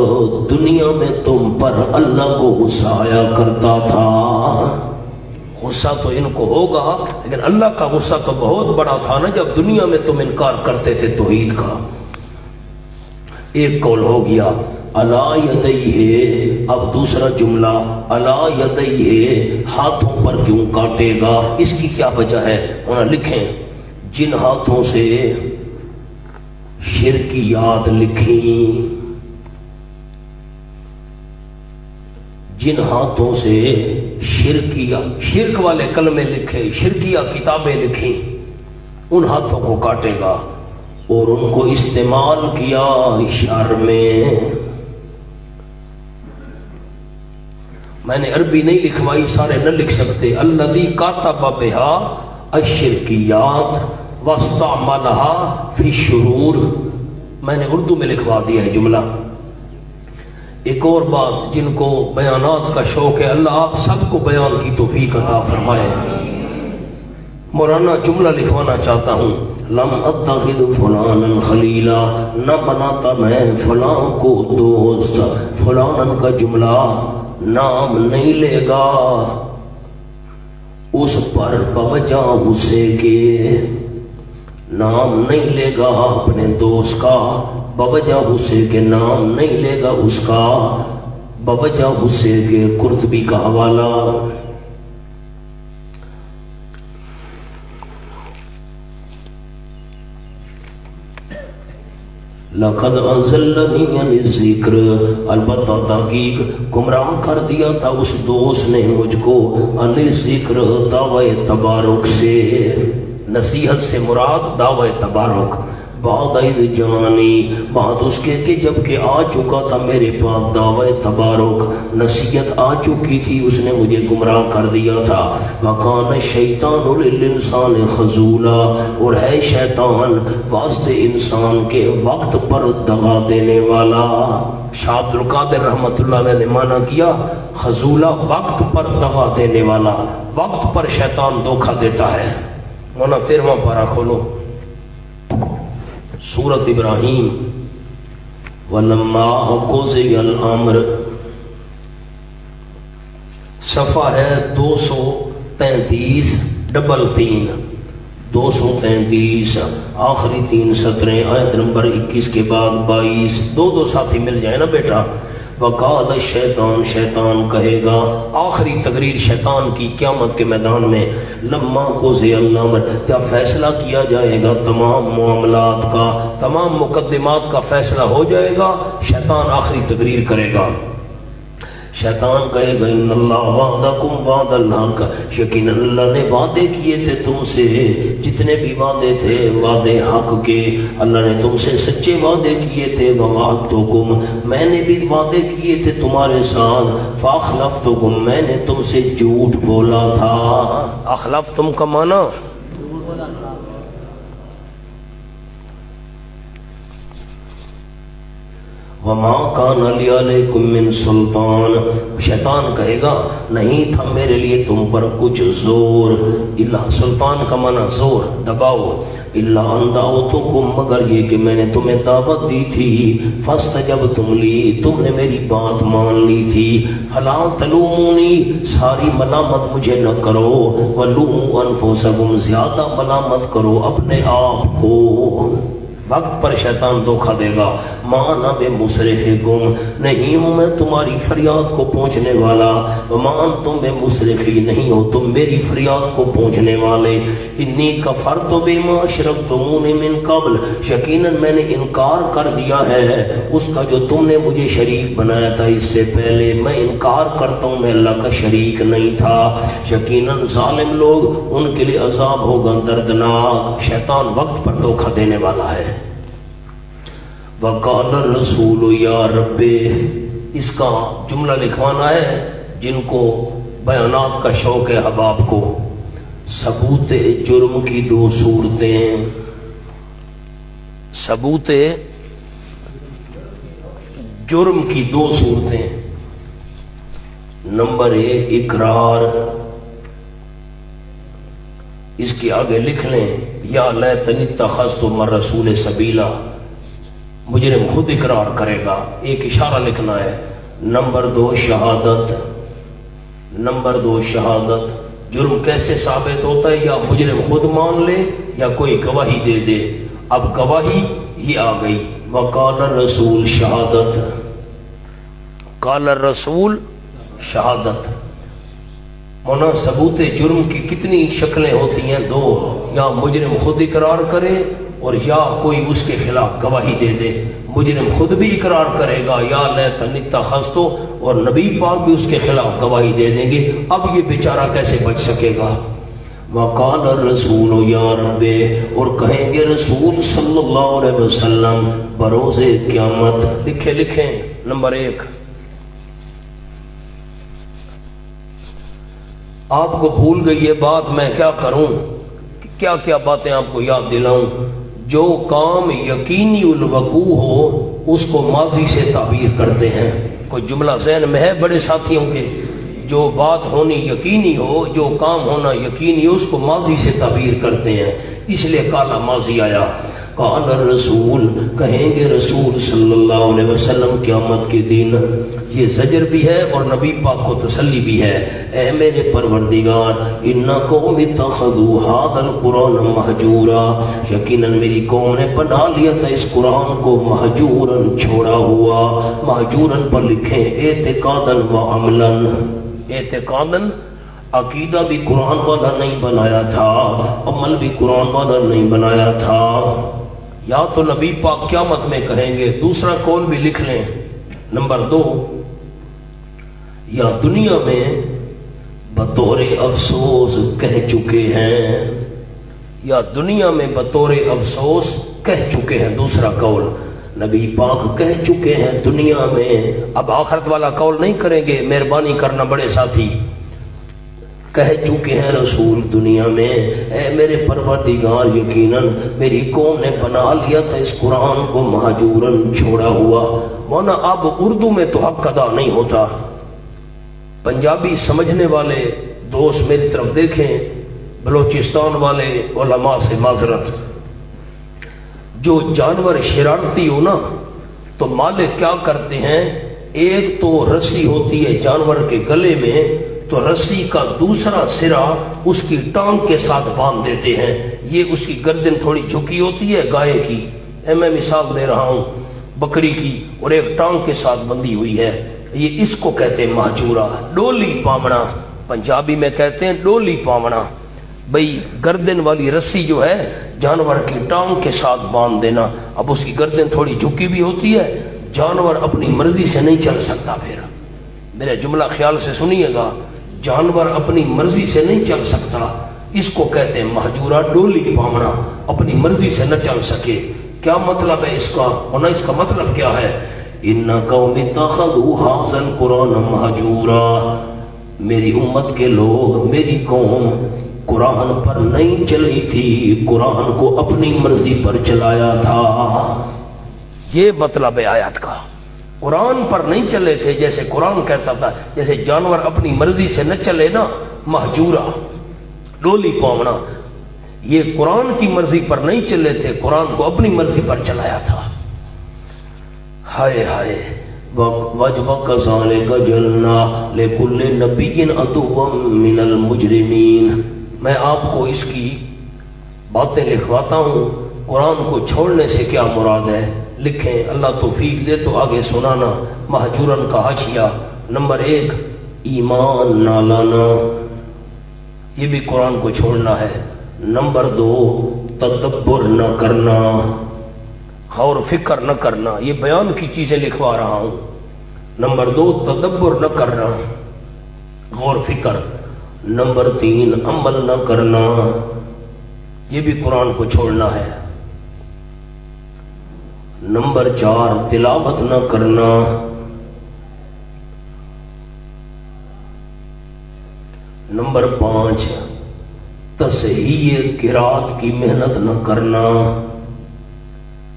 [SPEAKER 1] دنیا میں تم پر اللہ کو غصہ آیا کرتا تھا۔ غصہ تو ان کو ہوگا، لیکن اللہ کا غصہ تو بہت بڑا تھا نا جب دنیا میں تم انکار کرتے تھے توحید کا۔ ایک قول ہو گیا الا یدیہ، اب دوسرا جملہ الا یدیہ، ہاتھوں پر کیوں کاٹے گا، اس کی کیا وجہ ہے؟ انہاں لکھیں جن ہاتھوں سے شرکیات لکھیں، جن ہاتھوں سے شرک والے کلمے لکھے، شرکیہ کتابیں لکھیں، ان ہاتھوں کو کاٹے گا، اور ان کو استعمال کیا شر میں۔ میں نے عربی نہیں لکھوائی، سارے نہ لکھ سکتے۔ الذی کاتب بہا الشرکیات واستعملها فی الشرور، میں نے اردو میں لکھوا دیا ہے جملہ۔ ایک اور بات، جن کو بیانات کا شوق ہے اللہ آپ سب کو بیان کی توفیق عطا فرمائے۔ مولانا جملہ لکھوانا چاہتا ہوں، لم اتخذ فلانا خلیلا، نہ بناتا میں فلاں کو دوست، فلانا کا جملہ نام نہیں لے گا اس پر بوجہ غصے کے، نام نہیں لے گا اپنے دوست کا بوجہ غصے کے، نام نہیں لے گا اس کا بوجہ غصے کے۔ قرطبی کا حوالہ۔ لقد انزلنی عن الذکر، البتہ تحقیق گمراہ کر دیا تھا اس دوست نے مجھ کو، عن الذکر دعوی تبارک سے، نصیحت سے مراد دعوی تبارک، بعد اذ جانی، بعد اس کے کہ جب کہ آ چکا تھا میرے پاس دعوی تبارک، نصیحت آ چکی تھی، اس نے مجھے گمراہ کر دیا تھا۔ وکان الشیطان للانسان خذولا، اور ہے شیطان واسطے انسان کے وقت پر دغا دینے والا۔ شاہ عبد القادر رحمۃ اللہ علیہ نے معنی کیا خذولا وقت پر دغا دینے والا، وقت پر شیطان دھوکہ دیتا ہے۔ مولانا 13واں پارہ کھولو، سورۃ ابراہیم۔ وَلَمَّا قُضِيَ الْأَمْرُ، صفحہ ہے 233 ڈبل 3 233 آخری 3 سطریں، آیت نمبر 21 کے بعد 22، دو ساتھی مل جائے نا بیٹا۔ وقال الشیطان، شیطان کہے گا، آخری تقریر شیطان کی قیامت کے میدان میں، لما قضی الامر، کیا فیصلہ کیا جائے گا تمام معاملات کا، تمام مقدمات کا فیصلہ ہو جائے گا، شیطان آخری تقریر کرے گا۔ شیطان کہے گا ان اللہ وعدکم وعد الحق، یقینا اللہ نے وعدے کیے تھے تم سے، جتنے بھی وعدے تھے وعدے حق کے، اللہ نے تم سے سچے وعدے کیے تھے۔ ووعدتکم، میں نے بھی وعدے کیے تھے تمہارے ساتھ۔ فاخلفتکم، میں نے تم سے جھوٹ بولا تھا۔ اخلفتم کا معنی وما کان لی علیکم من سلطان، شیطان کہے گا نہیں تھا میرے لیے تم پر کچھ زور، اللہ سلطان کا معنی زور، دباؤ، الا ان دعوتکم، مگر یہ کہ میں نے تمہیں دعوت دی تھی، فاستجبتم لی، تم نے میری بات مان لی تھی، فلا تلومونی، ساری ملامت مجھے نہ کرو، ولوموا انفسکم، زیادہ ملامت کرو اپنے آپ کو۔ وقت پر شیطان دھوکہ دے گا، ماں نہ بے مصرخکم، نہیں ہوں میں تمہاری فریاد کو پہنچنے والا، وما انتم بے مصرخی، نہیں ہو تم میری فریاد کو پہنچنے والے، انی کفرت بما اشرکتمون من قبل، یقیناً میں نے انکار کر دیا ہے اس کا جو تم نے مجھے شریک بنایا تھا اس سے پہلے، میں انکار کرتا ہوں میں اللہ کا شریک نہیں تھا، یقیناً ظالم لوگ ان کے لیے عذاب ہوگا دردناک۔ شیطان وقت پر دھوکہ دینے والا ہے۔ وقال الرسول یا رب، اس کا جملہ لکھوانا ہے جن کو بیانات کا شوق ہے حباب کو۔ ثبوت جرم کی 2 صورتیں، ثبوت جرم کی 2 صورتیں، نمبر 1 اقرار، اس کے آگے لکھ لیں یا لیتنی اتخذت مع الرسول سبیلا، مجرم خود اقرار کرے گا، ایک اشارہ لکھنا ہے۔ نمبر 2 شہادت، نمبر 2 شہادت، جرم کیسے ثابت ہوتا ہے، یا مجرم خود مان لے یا کوئی گواہی دے دے، اب گواہی یہ آ گئی، وقال الرسول شہادت، قال الرسول شہادت۔ مونا ثبوت جرم کی کتنی شکلیں ہوتی ہیں، 2، یا مجرم خود اقرار کرے اور یا کوئی اس کے خلاف گواہی دے دے، مجرم خود بھی اقرار کرے گا یا لیتنی اتخذت، اور نبی پاک بھی اس کے خلاف گواہی دے دیں گے، اب یہ بیچارہ کیسے بچ سکے گا۔ وقال الرسول یا رب، اور کہیں گے رسول صلی اللہ علیہ وسلم بروز قیامت، لکھیں نمبر 1۔ آپ کو بھول گئی یہ بات، میں کیا کروں، کیا کیا باتیں آپ کو یاد دلاؤں۔ جو کام یقینی الوقوع ہو اس کو ماضی سے تعبیر کرتے ہیں. کوئی جملہ ذہن میں ہے بڑے ساتھیوں کے؟ جو بات ہونی یقینی ہو، جو کام ہونا یقینی ہو، اس کو ماضی سے تعبیر کرتے ہیں، اس لیے کالا ماضی آیا. قال الرسول، کہیں گے رسول صلی اللہ علیہ وسلم قیامت کے دن. یہ زجر بھی ہے اور نبی پاک کو تسلی بھی ہے. اے میرے پروردگار، ان قوم اتخذوا هذا القرآن مہجورا، یقیناً میری قوم نے بنا لیا تھا اس قرآن کو مہجورا، چھوڑا ہوا. مہجورا پر لکھیں اعتقادا و عملا. اعتقادا عقیدہ بھی قرآن والا نہیں بنایا تھا، عمل بھی قرآن والا نہیں بنایا تھا. یا تو نبی پاک قیامت میں کہیں گے. دوسرا قول بھی لکھ لیں. نمبر 2، یا دنیا میں بطور افسوس کہہ چکے ہیں، یا دنیا میں بطور افسوس کہہ چکے ہیں. دوسرا قول نبی پاک کہہ چکے ہیں دنیا میں. اب آخرت والا قول نہیں کریں گے، مہربانی کرنا بڑے ساتھی. کہہ چکے ہیں رسول دنیا میں، اے میرے پروردگار یقیناً میری قوم نے بنا لیا تھا اس قرآن کو مہجوراً، چھوڑا ہوا. مونا اب اردو میں تو حق ادا نہیں ہوتا. پنجابی سمجھنے والے دوست میری طرف دیکھیں، بلوچستان والے علماء سے معذرت. جو جانور شرارتی ہو نا تو مالک کیا کرتے ہیں، ایک تو رسی ہوتی ہے جانور کے گلے میں، تو رسی کا دوسرا سرا اس کی ٹانگ کے ساتھ باندھ دیتے ہیں. یہ اس کی گردن تھوڑی جھکی ہوتی ہے گائے کی، میں مثال دے رہا ہوں، بکری کی، اور ایک ٹانگ کے ساتھ بندھی ہوئی ہے. یہ اس کو کہتے ہیں مہجورہ، ڈولی پامنا. پنجابی میں کہتے ہیں ڈولی پامنا. بھئی گردن والی رسی جو ہے جانور کی ٹانگ کے ساتھ باندھ دینا. اب اس کی گردن تھوڑی جھکی بھی ہوتی ہے، جانور اپنی مرضی سے نہیں چل سکتا. پھر میرا جملہ خیال سے سنیے گا، جانور اپنی مرضی سے نہیں چل سکتا. اس کو کہتے ہیں مہجورہ، ڈولی پامنا، اپنی مرضی سے نہ چل سکے. کیا مطلب ہے اس کا ہونا؟ اس کا مطلب کیا ہے؟ ان قوم اتخذوا هذا القرآن مہجورا، میری امت کے لوگ، میری قوم قرآن پر نہیں چلی تھی، قرآن کو اپنی مرضی پر چلایا تھا. یہ مطلب ہے آیت کا. قرآن پر نہیں چلے تھے، جیسے قرآن کہتا تھا، جیسے جانور اپنی مرضی سے نہ چلے نا، مہجورہ، ڈولی پاؤنا. یہ قرآن کی مرضی پر نہیں چلے تھے، قرآن کو اپنی مرضی پر چلایا تھا. ہائے ہائے. وَكَذَلِكَ جَعَلْنَا لِكُلِّ نَبِيٍّ عَدُوًّا مِّنَ الْمُجْرِمِينَ. میں آپ کو اس کی باتیں لکھواتا ہوں. قرآن کو چھوڑنے سے کیا مراد ہے لکھیں، اللہ توفیق دے تو آگے سنانا. مہجورن کا حاشیہ. نمبر 1، ایمان نہ لانا، یہ بھی قرآن کو چھوڑنا ہے. نمبر 2، تدبر نہ کرنا، غور فکر نہ کرنا. یہ بیان کی چیزیں لکھوا رہا ہوں. نمبر 2، تدبر نہ کرنا، غور فکر. نمبر 3، عمل نہ کرنا، یہ بھی قرآن کو چھوڑنا ہے. نمبر 4، تلاوت نہ کرنا. نمبر 5، تصحیح قرات کی محنت نہ کرنا،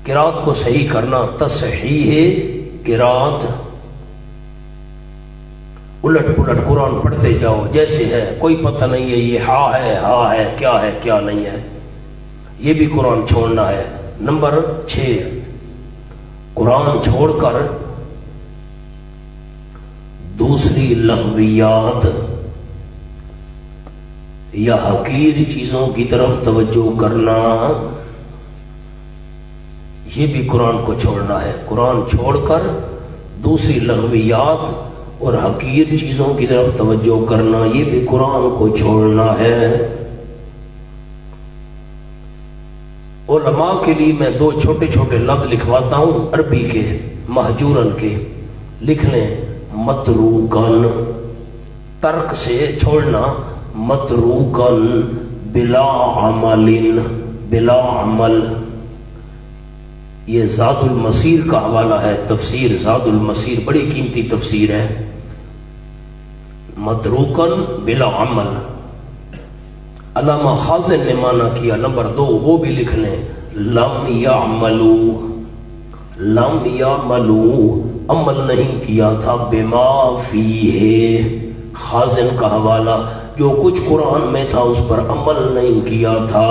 [SPEAKER 1] قرات کو صحیح کرنا. تصحیح قرات، الٹ پلٹ قرآن پڑھتے جاؤ جیسے ہے، کوئی پتہ نہیں ہے یہ ہا ہے کیا نہیں ہے. یہ بھی قرآن چھوڑنا ہے. نمبر 6، قرآن چھوڑ کر دوسری لغویات یا حقیر چیزوں کی طرف توجہ کرنا، یہ بھی قرآن کو چھوڑنا ہے. قرآن چھوڑ کر دوسری لغویات اور حقیر چیزوں کی طرف توجہ کرنا، یہ بھی قرآن کو چھوڑنا ہے. علماء کے لیے میں 2 چھوٹے چھوٹے لفظ لکھواتا ہوں عربی کے، مہجورن کے. لکھ لیں، متروکن، ترک سے چھوڑنا، متروکن بلا عمل، بلا عمل. یہ زاد المسیر کا حوالہ ہے، تفسیر زاد المسیر، بڑی قیمتی تفسیر ہے. متروکن بلا عمل. علامہ خازن نے معنی کیا. نمبر 2 وہ بھی لکھ لیں، لم یعملو عمل نہیں کیا تھا، بما فیہ خازن کا حوالہ، جو کچھ قرآن میں تھا اس پر عمل نہیں کیا تھا۔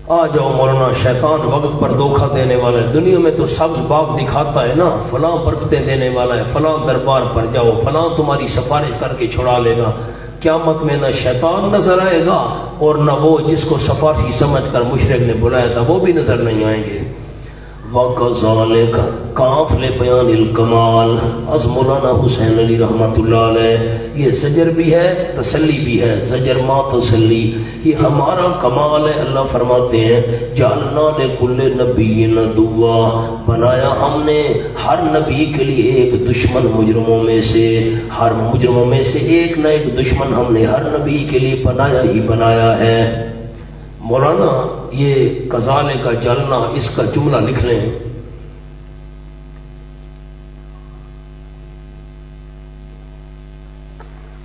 [SPEAKER 1] آ جاؤ مولانا، شیطان وقت پر دھوکہ دینے والا ہے، دنیا میں تو سبز باغ دکھاتا ہے نا، فلاں برکتیں دینے والا ہے، فلاں دربار پر جاؤ، فلاں تمہاری سفارش کر کے چھڑا لے گا۔ قیامت میں نہ شیطان نظر آئے گا اور نہ وہ جس کو سفارشی سمجھ کر مشرک نے بلایا تھا وہ بھی نظر نہیں آئیں گے۔ وَكَذَلِكَ کاف لِبَيَانِ الْکَمال، از مولانا حسین علی رحمۃ اللہ علیہ، یہ زجر بھی ہے تسلی بھی ہے، زجر ما تسلی، یہ ہمارا کمال ہے۔ اللہ فرماتے ہیں جعلنا لِكُلِّ نَبِيٍّ عَدُوًّا، بنایا ہم نے ہر نبی کے لیے ایک دشمن، مجرموں میں سے ہر مجرموں میں سے ایک نہ ایک دشمن ہم نے ہر نبی کے لیے بنایا ہی بنایا ہے۔ مولانا یہ کزالے کا جلنا، اس کا جملہ لکھ لیں،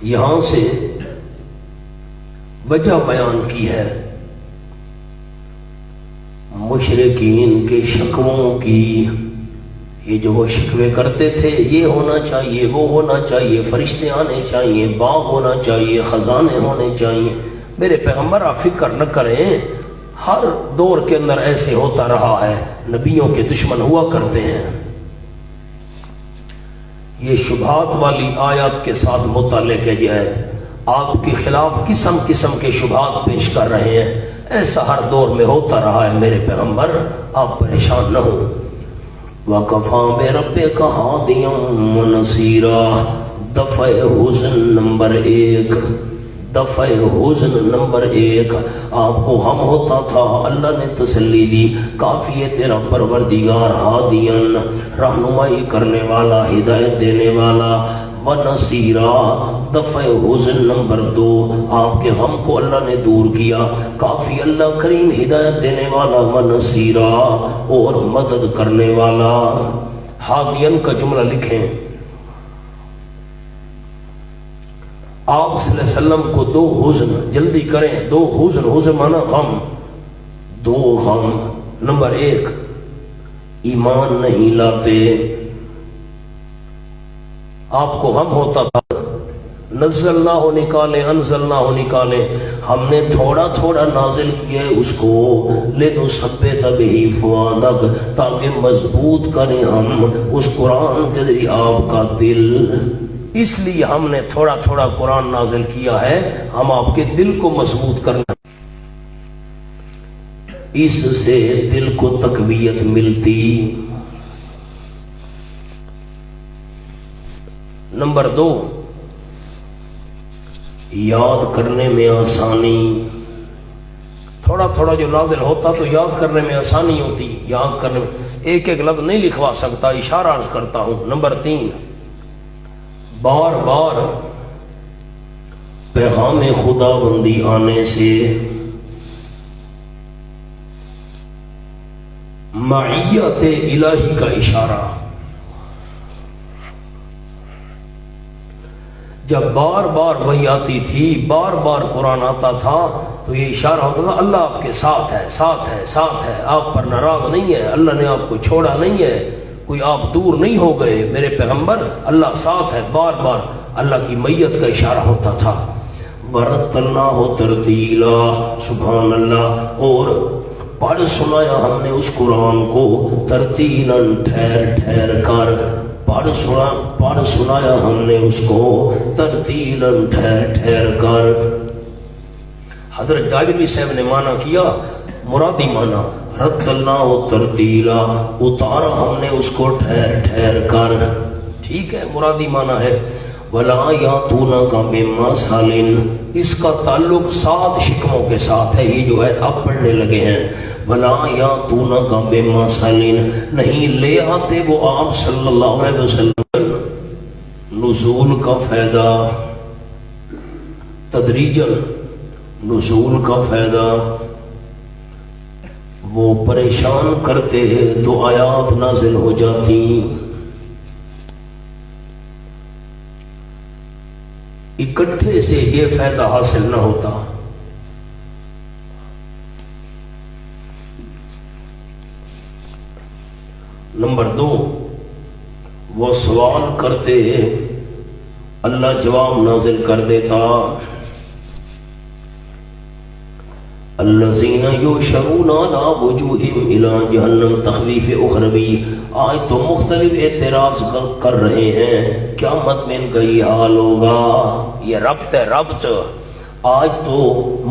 [SPEAKER 1] یہاں سے وجہ بیان کی ہے مشرکین کے شکووں کی۔ یہ جو وہ شکوے کرتے تھے، یہ ہونا چاہیے، وہ ہونا چاہیے، فرشتے آنے چاہیے، باغ ہونا چاہیے، خزانے ہونے چاہیے۔ میرے پیغمبر آپ فکر نہ کریں، ہر دور کے اندر ایسے ہوتا رہا ہے، نبیوں کے دشمن ہوا کرتے ہیں۔ یہ شبہات والی آیات کے ساتھ متعلق ہے، جائے آپ کے خلاف قسم قسم کے شبہات پیش کر رہے ہیں، ایسا ہر دور میں ہوتا رہا ہے میرے پیغمبر، آپ پریشان نہ ہوں۔ وَكَفَى بِرَبِّكَ هَادِيًا وَنَصِيرًا، دفع حزن نمبر 1، دفع حزن نمبر 1، آپ کو غم ہوتا تھا، اللہ نے تسلی دی، کافی ہے تیرا پروردگار، ہادین رہنمائی کرنے والا، ہدایت دینے والا، ونصیرا دفع حزن نمبر 2، آپ کے غم کو اللہ نے دور کیا، کافی اللہ کریم ہدایت دینے والا، ونصیرا اور مدد کرنے والا۔ ہادین کا جملہ لکھیں، آپ صلی اللہ علیہ وسلم کو 2 حزن، جلدی کریں، 2 حزن، حزن مانا غم، 2 غم۔ نمبر 1، ایمان نہیں لاتے، آپ کو غم ہوتا تھا، نزلنا ہو نکالے، انزلنا ہو نکالے، ہم نے تھوڑا تھوڑا نازل کیا ہے اس کو، لِنُثَبِّتَ بِهِ فُؤَادَكَ، تاکہ مضبوط کریں ہم اس قرآن کے ذریعے آپ کا دل، اس لیے ہم نے تھوڑا تھوڑا قرآن نازل کیا ہے، ہم آپ کے دل کو مضبوط کرنا، اس سے دل کو تقویت ملتی۔ نمبر 2، یاد کرنے میں آسانی، تھوڑا تھوڑا جو نازل ہوتا تو یاد کرنے میں آسانی ہوتی، یاد کرنے میں ایک ایک لفظ نہیں لکھوا سکتا، اشارہ عرض کرتا ہوں۔ نمبر 3، بار بار پیغام خدا بندی آنے سے معیت الہی کا اشارہ، جب بار بار وحی آتی تھی، بار بار قرآن آتا تھا تو یہ اشارہ ہوتا تھا اللہ آپ کے ساتھ ہے، ساتھ ہے، ساتھ ہے، آپ پر ناراض نہیں ہے، اللہ نے آپ کو چھوڑا نہیں ہے، کوئی آپ دور نہیں ہو گئے میرے پیغمبر، اللہ ساتھ ہے، بار بار اللہ کی میت کا اشارہ ہوتا تھا۔ وَرَتَّلْنَاهُ تَرْتِيلًا، سبحان اللہ، اور پڑھ سنایا ہم نے اس قرآن کو، ترتیلاً ٹھہر ٹھہر کر، پڑھ سنایا ہم نے اس کو، ترتیلاً ٹھہر ٹھہر کر۔ حضرت جاجری صاحب نے معنی کیا، مرادی معنی، رتلناہ ترتیلا، اتارا ہم نے اس کو ٹھہر ٹھہر کر، ٹھیک ہے، مرادی معنی ہے۔ ولا یاتونک بمثل، اس کا تعلق 7 شکموں کے ساتھ ہے، یہ جو ہے اب پڑھنے لگے ہیں۔ ولا یاتونک بمثل، نہیں لے آتے وہ آپ صلی اللہ علیہ وسلم، نزول کا فائدہ، تدریجاً نزول کا فائدہ، وہ پریشان کرتے تو آیات نازل ہو جاتی، اکٹھے سے یہ فائدہ حاصل نہ ہوتا۔ نمبر 2 وہ سوال کرتے اللہ جواب نازل کر دیتا الذین یحشرون علی وجوہہم الی جہنم تخویف اخروی. آج تو مختلف اعتراض کر رہے ہیں قیامت میں ان کا یہ حال ہوگا. یہ ربط ہے ربط. آج تو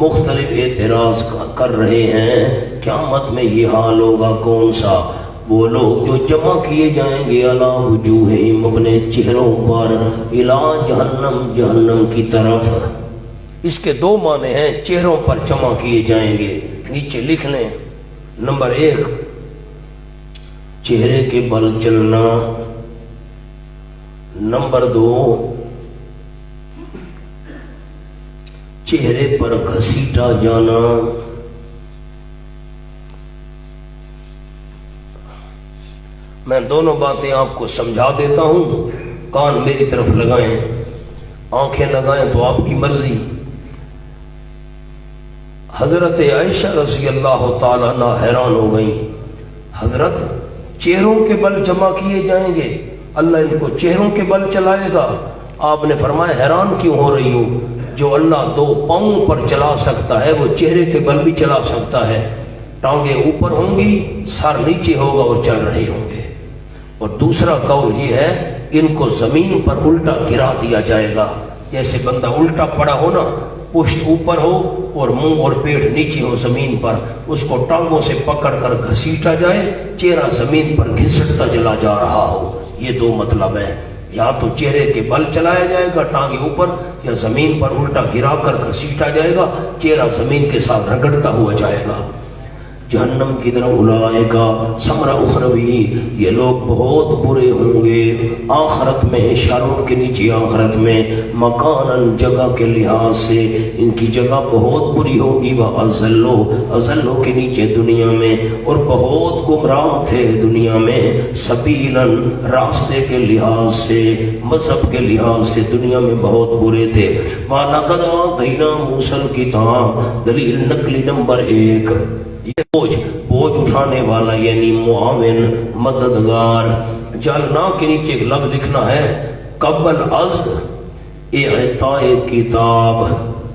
[SPEAKER 1] مختلف اعتراض کر رہے ہیں قیامت میں یہ حال ہوگا. کون سا؟ وہ لوگ جو جمع کیے جائیں گے علی وجوہہم اپنے چہروں پر الی جہنم جہنم کی طرف. اس کے 2 معنی ہیں. چہروں پر جمع کیے جائیں گے. نیچے لکھ لیں. نمبر 1 چہرے کے بل چلنا. نمبر 2 چہرے پر گھسیٹا جانا. میں دونوں باتیں آپ کو سمجھا دیتا ہوں. کان میری طرف لگائیں, آنکھیں لگائیں تو آپ کی مرضی. حضرت عائشہ رضی اللہ تعالیٰ عنہ حیران ہو گئیں. حضرت چہروں کے بل جمع کیے جائیں گے, اللہ ان کو چہروں کے بل چلائے گا. آپ نے فرمایا حیران کیوں ہو رہی ہو؟ جو اللہ 2 پاؤں پر چلا سکتا ہے وہ چہرے کے بل بھی چلا سکتا ہے. ٹانگیں اوپر ہوں گی, سر نیچے ہوگا اور چل رہے ہوں گے. اور دوسرا قول یہ ہے ان کو زمین پر الٹا گرا دیا جائے گا. جیسے بندہ الٹا پڑا ہو نا, پشت اوپر ہو اور منہ اور پیٹ نیچے ہو زمین پر, اس کو ٹانگوں سے پکڑ کر گھسیٹا جائے, چہرہ زمین پر گھسٹتا چلا جا رہا ہو. یہ 2 مطلب ہیں. یا تو چہرے کے بل چلایا جائے گا ٹانگیں اوپر, یا زمین پر الٹا گرا کر گھسیٹا جائے گا, چہرہ زمین کے ساتھ رگڑتا ہوا جائے گا. جہنم کی طرف اولئک ثمرہ اخروی, یہ لوگ بہت برے ہوں گے آخرت میں. شروں کے نیچے آخرت میں مکانن جگہ کے لحاظ سے ان کی جگہ بہت بری ہوگی. اذلو کے نیچے دنیا میں, اور بہت گمراہ تھے دنیا میں. سبیلن راستے کے لحاظ سے, مذہب کے لحاظ سے دنیا میں بہت برے تھے. وَلَقَدْ آتَيْنَا مُوسَى الْكِتَابَ دلیل نقلی نمبر 1 یہ بوجھ اٹھانے والا یعنی معاون مددگار. جلنا کے نیچے ایک لفظ لکھنا ہے قبل از اعطاء کتاب.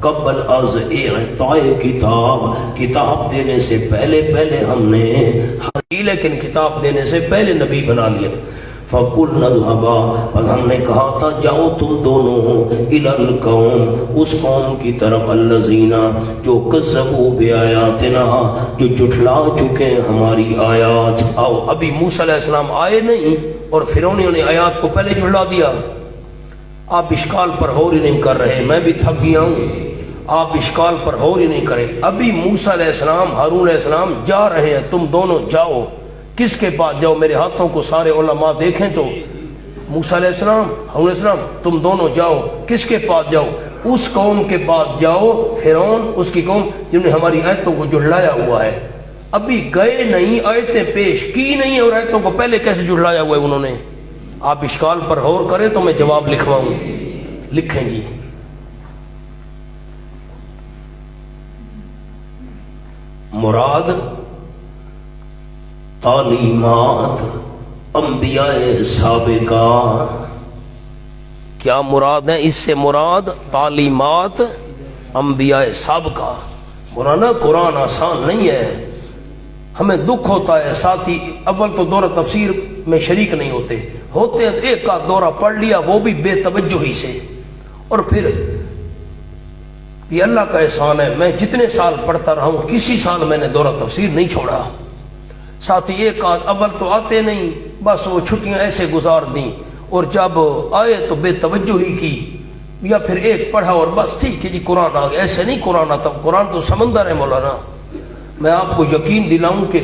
[SPEAKER 1] قبل از اعطاء کتاب, کتاب دینے سے پہلے ہم نے, لیکن کتاب دینے سے پہلے نبی بنا لیا تھا. فَقُلْنَا اذْهَبَا, اور ہم نے کہا تھا جاؤ تم دونوں إِلَى الْقَوْمِ, اس قوم کی طرف الَّذِينَ جو كَذَّبُوا بِآيَاتِنَا جو جھٹلا چکے ہماری آیات. آؤ ابھی موسیٰ علیہ السلام آئے نہیں اور فرعونیوں نے آیات کو پہلے جھٹلا دیا. آپ اشکال پر غور ہی نہیں کر رہے. میں بھی تھک گیا ہوں, آپ اشکال پر غور ہی نہیں کرے. ابھی موسیٰ علیہ السلام ہارون علیہ السلام جا رہے ہیں, تم دونوں جاؤ. کس کے پاس جاؤ؟ میرے ہاتھوں کو سارے علماء دیکھیں تو موسیٰ علیہ السلام ہارون علیہ السلام تم دونوں جاؤ. کس کے پاس جاؤ؟ اس قوم کے پاس جاؤ, فرعون اس کی قوم جنہوں نے ہماری آیتوں کو جھٹلایا ہوا ہے. ابھی گئے نہیں, آیتیں پیش کی نہیں, اور آیتوں کو پہلے کیسے جھٹلایا ہوا ہے انہوں نے؟ آپ اشکال پر غور کریں تو میں جواب لکھواؤں. لکھیں جی. مراد تعلیمات انبیاء سابقہ. کیا مراد ہے اس سے؟ مراد تعلیمات انبیاء سابقہ. مولانا قرآن آسان نہیں ہے, ہمیں دکھ ہوتا ہے. ساتھی اول تو دورہ تفسیر میں شریک نہیں ہوتے ہیں, ایک کا دورہ پڑھ لیا وہ بھی بے توجہی سے, اور پھر یہ اللہ کا احسان ہے میں جتنے سال پڑھتا رہا ہوں کسی سال میں نے دورہ تفسیر نہیں چھوڑا. ساتھی ایک اول تو آتے نہیں, بس وہ چھٹیاں ایسے گزار دیں, اور جب آئے تو بے توجہی کی, یا پھر ایک پڑھا اور بس ٹھیک ہے جی قرآن آ گیا. ایسے نہیں قرآن آتا, قرآن تو سمندر ہے مولانا. میں آپ کو یقین دلاؤں کہ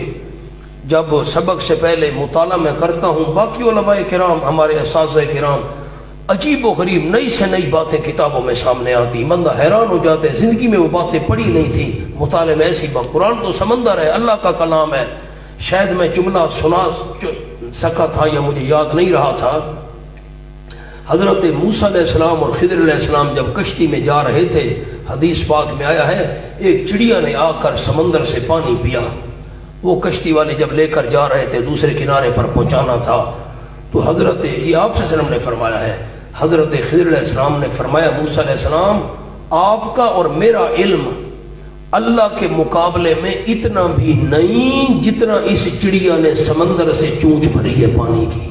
[SPEAKER 1] جب سبق سے پہلے مطالعہ میں کرتا ہوں, باقی علماء کرام ہمارے اساتذہ کرام, عجیب و غریب نئی سے نئی باتیں کتابوں میں سامنے آتی, بندہ حیران ہو جاتے ہیں. زندگی میں وہ باتیں پڑھی نہیں تھی, مطالعے میں ایسی بات. قرآن تو سمندر ہے, اللہ کا کلام ہے. شاید میں جملہ سنا سکا تھا یا مجھے یاد نہیں رہا تھا. حضرت موسیٰ علیہ السلام اور خضر علیہ السلام جب کشتی میں جا رہے تھے, حدیث پاک میں آیا ہے ایک چڑیا نے آ کر سمندر سے پانی پیا. وہ کشتی والے جب لے کر جا رہے تھے دوسرے کنارے پر پہنچانا تھا، تو حضرت یہ آپ صلی اللہ علیہ وسلم نے فرمایا ہے، حضرت خضر علیہ السلام نے فرمایا موسیٰ علیہ السلام آپ کا اور میرا علم اللہ کے مقابلے میں اتنا بھی نہیں جتنا اس چڑیا نے سمندر سے چونچ بھری ہے پانی کی.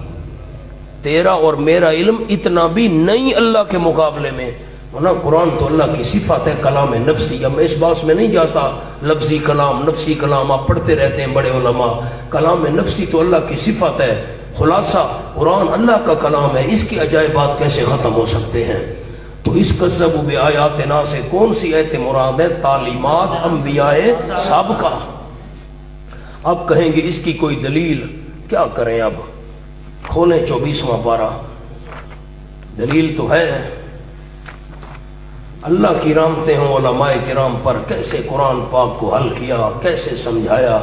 [SPEAKER 1] تیرا اور میرا علم اتنا بھی نہیں اللہ کے مقابلے میں. ورنہ قرآن تو اللہ کی صفت ہے کلام نفسی. اب میں اس بات میں نہیں جاتا لفظی کلام نفسی کلام آپ پڑھتے رہتے ہیں بڑے علماء. کلام نفسی تو اللہ کی صفت ہے. خلاصہ قرآن اللہ کا کلام ہے، اس کی عجائبات کیسے ختم ہو سکتے ہیں؟ تو اس کذبوا بآیاتنا سے کون سی آیت مراد ہے؟ تعلیمات انبیاء سابقہ. اب کہیں گے اس کی کوئی دلیل، کیا کریں؟ اب کھولیں 24واں پارہ. دلیل تو ہے، اللہ کی رحمتیں ہوں علماء کرام پر، کیسے قرآن پاک کو حل کیا، کیسے سمجھایا.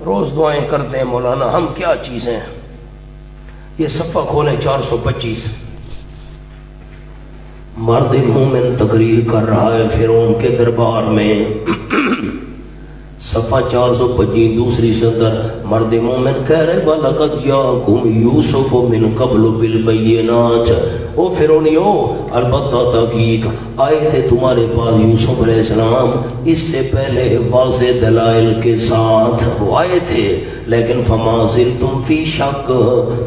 [SPEAKER 1] روز دعائیں کرتے ہیں مولانا ہم کیا چیزیں. یہ صفحہ کھولیں 425. مرد مومن تقریر کر رہا ہے فرعون کے دربار میں. صفحہ 425 دوسری سطر. مرد مومن کہہ رہے وَلَقَدْ جَاءَكُمْ يُوسُفُ مِنْ قَبْلُ بِالْبَيِّنَاتِ. او فرعونیو البتہ تحقیق آئے تھے تمہارے پاس یوسف علیہ السلام اس سے پہلے واضح دلائل کے ساتھ وہ آئے تھے، لیکن فما زلتم فی شک،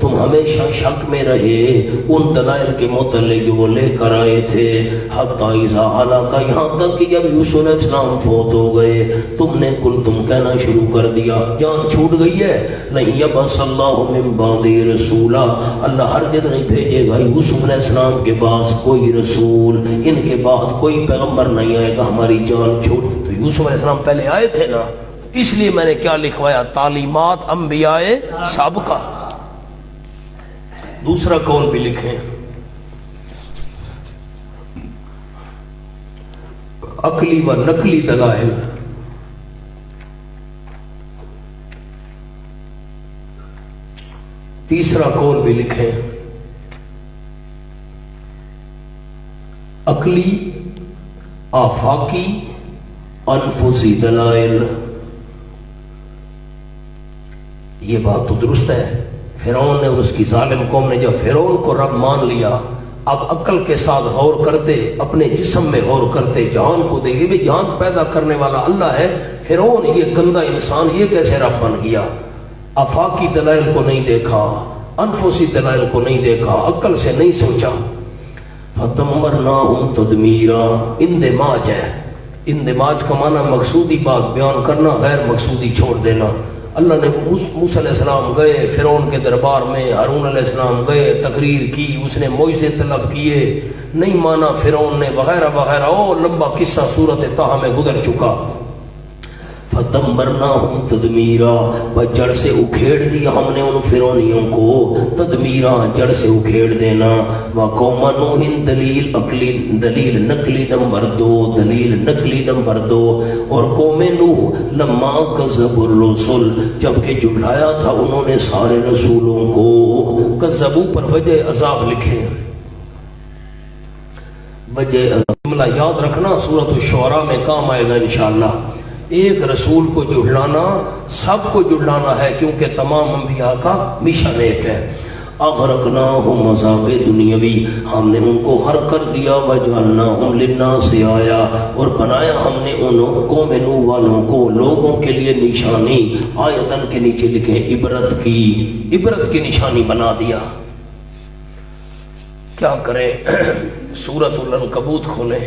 [SPEAKER 1] تم ہمیشہ شک میں رہے ان دلائل کے متعلق جو وہ لے کر آئے تھے. حتی اذا حلق، یہاں تک کہ جب یوسف علیہ السلام فوت ہو گئے تم نے تم کہنا شروع کر دیا جان چھوٹ گئی ہے. نہیں یبعث اللہ من بعد رسولا، اللہ ہرگز نہیں بھیجے گا یوسف علیہ السلام کے پاس کوئی رسول، ان کے بعد کوئی پیغمبر نہیں آئے گا ہماری جان چھوٹ. تو یوسف علیہ السلام پہلے آئے تھے نا، اس لیے میں نے کیا لکھوایا تعلیمات انبیاء سابقہ. دوسرا قول بھی لکھیں عقلی و نقلی دلائل. تیسرا قول بھی لکھیں عقلی آفاقی انفسی دلائل. یہ بات تو درست ہے. فرعون نے اور اس کی ظالم قوم نے جب فرعون کو رب مان لیا، اب عقل کے ساتھ غور کرتے، اپنے جسم میں غور کرتے، جہان کو دیکھے بھی جہان پیدا کرنے والا اللہ ہے. فرعون یہ گندا انسان یہ کیسے رب بن گیا؟ آفاقی دلائل کو نہیں دیکھا، انفسی دلائل کو نہیں دیکھا، عقل سے نہیں سوچا. فَدَمَّرْنَاهُمْ تَدْمِيرًا. اندماج ہے. اندماج کا معنی مقصودی بات بیان کرنا، غیر مقصودی چھوڑ دینا. اللہ نے موسیٰ علیہ السلام گئے فرعون کے دربار میں، ہارون علیہ السلام گئے تقریر کی، اس نے معجزے طلب کیے، نہیں مانا فرعون نے وغیرہ وغیرہ. او لمبا قصہ سورۃ طٰہٰ میں گزر چکا. فَدَمَّرْنَاهُمْ تَدْمِيرًا، بس جڑ سے اکھیڑ دیا ہم نے ان فرعونیوں کو. تدمیرا جڑ سے اکھیڑ دینا. وَقَوْمَ نُوحٍ دلیل عقلی دلیل نقلی نمبر 2، دلیل نقلی نمبر 2. اور قوم نوح لما کذبوا الرسل، جبکہ جھٹلایا تھا انہوں نے سارے رسولوں کو. کذبوا پر وجہ عذاب لکھیں. وجہ جملہ یاد رکھنا سورۃ الشعراء میں کام آئے گا انشاءاللہ. ایک رسول کو جھٹلانا سب کو جھٹلانا ہے، کیونکہ تمام انبیاء کا مشن ایک ہے. اغرقناہم عذاب دنیاوی، ہم نے ان کو غرق کر دیا. وجعلناہم للناس آیا، اور بنایا ہم نے ان قوم نوح والوں کو لوگوں کے لیے نشانی. آیتن کے نیچے لکھیں عبرت کی، عبرت کی نشانی بنا دیا. کیا کریں؟ سورۃ العنکبوت کھولیں،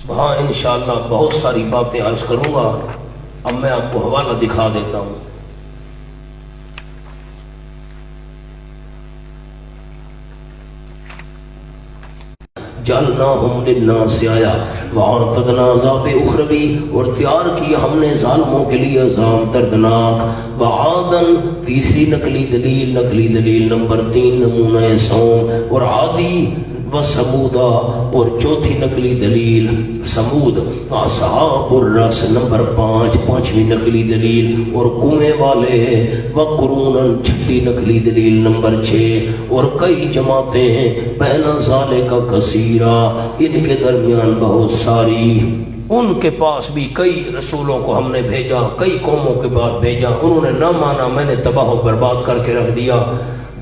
[SPEAKER 1] وہاں انشاءاللہ بہت ساری باتیں عرض کروں گا. اب میں آپ کو حوالہ دکھا دیتا ہوں. جعلناہم للناس آیا وَأَعْتَدْنَا عَذَابَ اُخْرَوِی، اور تیار کیا ہم نے ظالموں کے لیے عذاب دردناک. وَعَادًا تیسری نقلی دلیل نمبر 3 نمونہ سوم. اور عادی وَثَمُودَ، اور چوتھی نقلی دلیل سمود. اصحاب الرس نمبر 5 پانچویں نقلی دلیل. اور کنویں والے. وَقُرُونًا چھٹی نقلی دلیل نمبر 6. اور کئی جماعتیں بین ذالک کثیرہ، ان کے درمیان بہت ساری. ان کے پاس بھی کئی رسولوں کو ہم نے بھیجا، کئی قوموں کے بعد بھیجا، انہوں نے نہ مانا، میں نے تباہ و برباد کر کے رکھ دیا۔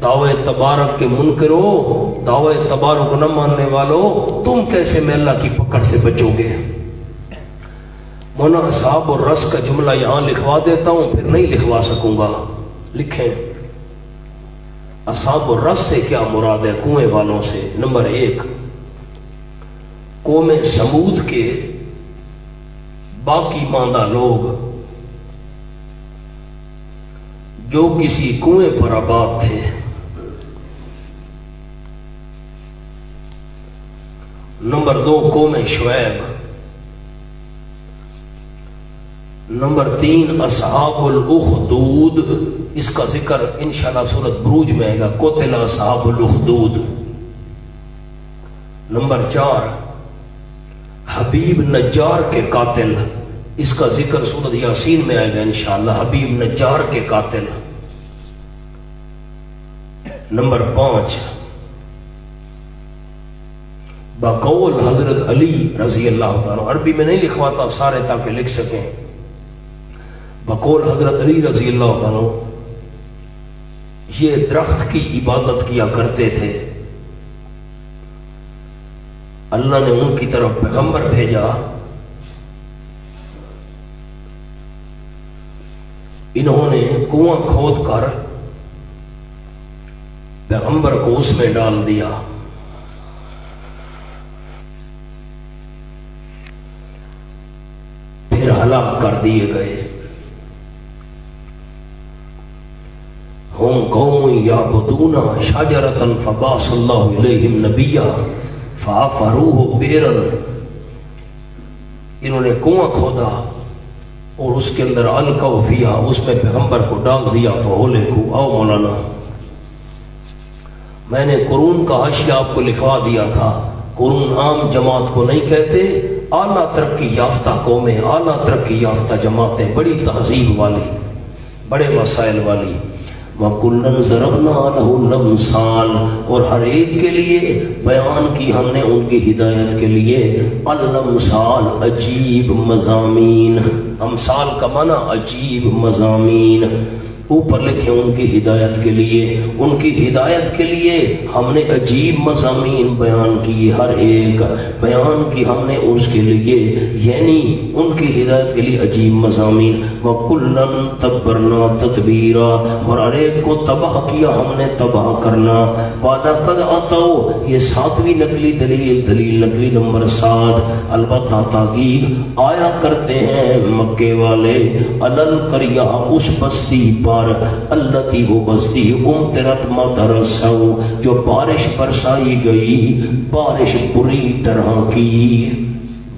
[SPEAKER 1] دعوے تبارک کے منکرو، دعوے تبارک کو نہ ماننے والو، تم کیسے میں اللہ کی پکڑ سے بچو گے؟ مولانا اصحاب الرس کا جملہ یہاں لکھوا دیتا ہوں، پھر نہیں لکھوا سکوں گا، لکھیں اصحاب الرس سے کیا مراد ہے؟ کنویں والوں سے۔ نمبر 1، قوم سمود کے باقی ماندہ لوگ جو کسی کنویں پر آباد تھے۔ نمبر 2، قوم شعیب۔ نمبر 3، اصحاب الاخدود، اس کا ذکر انشاءاللہ سورۃ بروج میں آئے گا، قتل اصحاب الاخدود۔ نمبر 4، حبیب نجار کے قاتل، اس کا ذکر سورۃ یاسین میں آئے گا انشاءاللہ، حبیب نجار کے قاتل۔ نمبر 5، بقول حضرت علی رضی اللہ تعالیٰ، عربی میں نہیں لکھواتا سارے تاکہ لکھ سکیں، بقول حضرت علی رضی اللہ تعالیٰ یہ درخت کی عبادت کیا کرتے تھے، اللہ نے ان کی طرف پیغمبر بھیجا، انہوں نے کنواں کھود کر پیغمبر کو اس میں ڈال دیا، پھر ہلاک کر دیے گئے۔ ہم قوم یعبدون شجرۃ فبعث اللہ الیہم نبیا فعفروہ بئرا، انہوں نے کنواں کھودا اور اس کے اندر القوا فیہا، اس میں پیغمبر کو ڈال دیا، فہلکوا۔ آؤ مولانا، میں نے قرون کا حاشیہ آپ کو لکھوا دیا تھا، قرون عام جماعت کو نہیں کہتے، اعلیٰ ترقی یافتہ قومیں، اعلیٰ ترقی یافتہ جماعتیں، بڑی تہذیب والی، بڑے وسائل والی۔ وَكُلًّا ضَرَبْنَا لَهُ الْأَمْثَالَ، اور ہر ایک کے لیے بیان کی ہم نے ان کی ہدایت کے لیے الامثال، عجیب مضامین، امثال کا معنی عجیب مضامین، اوپر لکھیں ان کی ہدایت کے لیے، ان کی ہدایت کے لیے ہم نے عجیب مضامین بیان کی، ہر ایک بیان کی ہم نے اس کے لیے، یعنی ان کی ہدایت کے لیے عجیب مضامین۔ وَكُلًّا تَبَّرْنَا تَتْبِيرًا، اور ہر ایک کو تباہ کیا ہم نے تباہ کرنا۔ وَلَقَدْ أَتَوْا، یہ 7ویں نقلی دلیل، دلیل نقلی نمبر 7، البتہ تاکید آیا کرتے ہیں مکے والے، عَلَى الْقَرْيَةِ، اس بستی پر، التی وہ بستی، امطرت مطر السوء، جو بارش برسائی گئی، بارش بری طرح کی،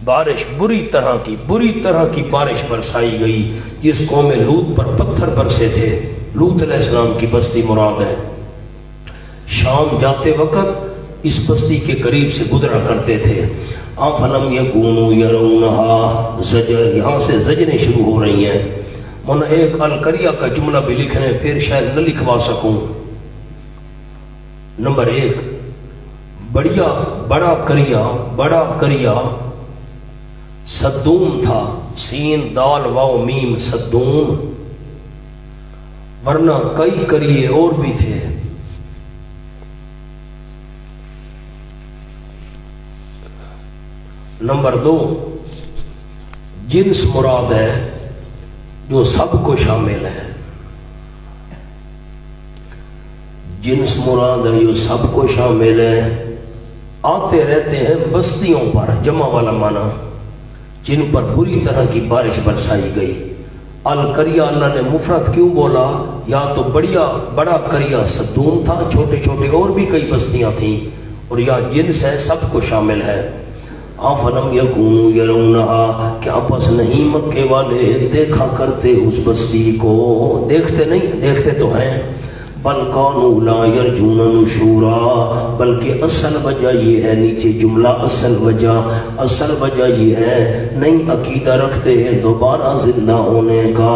[SPEAKER 1] بارش بری طرح کی، بری طرح کی بارش برسائی گئی، جس قوم لوط پر پتھر برسے تھے، لوط علیہ السلام کی بستی مراد ہے۔ شام جاتے وقت اس بستی کے قریب سے گزرا کرتے تھے۔ افلم یکونوا یرونہا، زجر، یہاں سے زجریں شروع ہو رہی ہیں۔ من ایک القریہ کا جملہ بھی لکھنے، پھر شاید نہ لکھوا سکوں۔ نمبر 1، بڑا قریہ صدوم تھا، سین دال واو میم، صدوم، ورنہ کئی قریے اور بھی تھے۔ نمبر 2، جنس مراد ہے جو سب کو شامل ہے، جنس مراد ہے جو سب کو شامل ہے۔ آتے رہتے ہیں بستیوں پر، جمع والا معنی، جن پر بری طرح کی بارش برسائی گئی۔ القریہ اللہ نے مفرد کیوں بولا؟ یا تو بڑا قریہ صدوم تھا، چھوٹے چھوٹے اور بھی کئی بستیاں تھیں، اور یا جنس ہے، سب کو شامل ہے۔ افلم یکونوا یرونہا، کیا پس نہیں مکے والے دیکھا کرتے اس بستی کو؟ دیکھتے نہیں، دیکھتے تو ہیں، بل کانوا لا یرجون نشورا، بلکہ اصل وجہ یہ ہے، نیچے جملہ اصل وجہ یہ ہے نہیں عقیدہ رکھتے دوبارہ زندہ ہونے کا،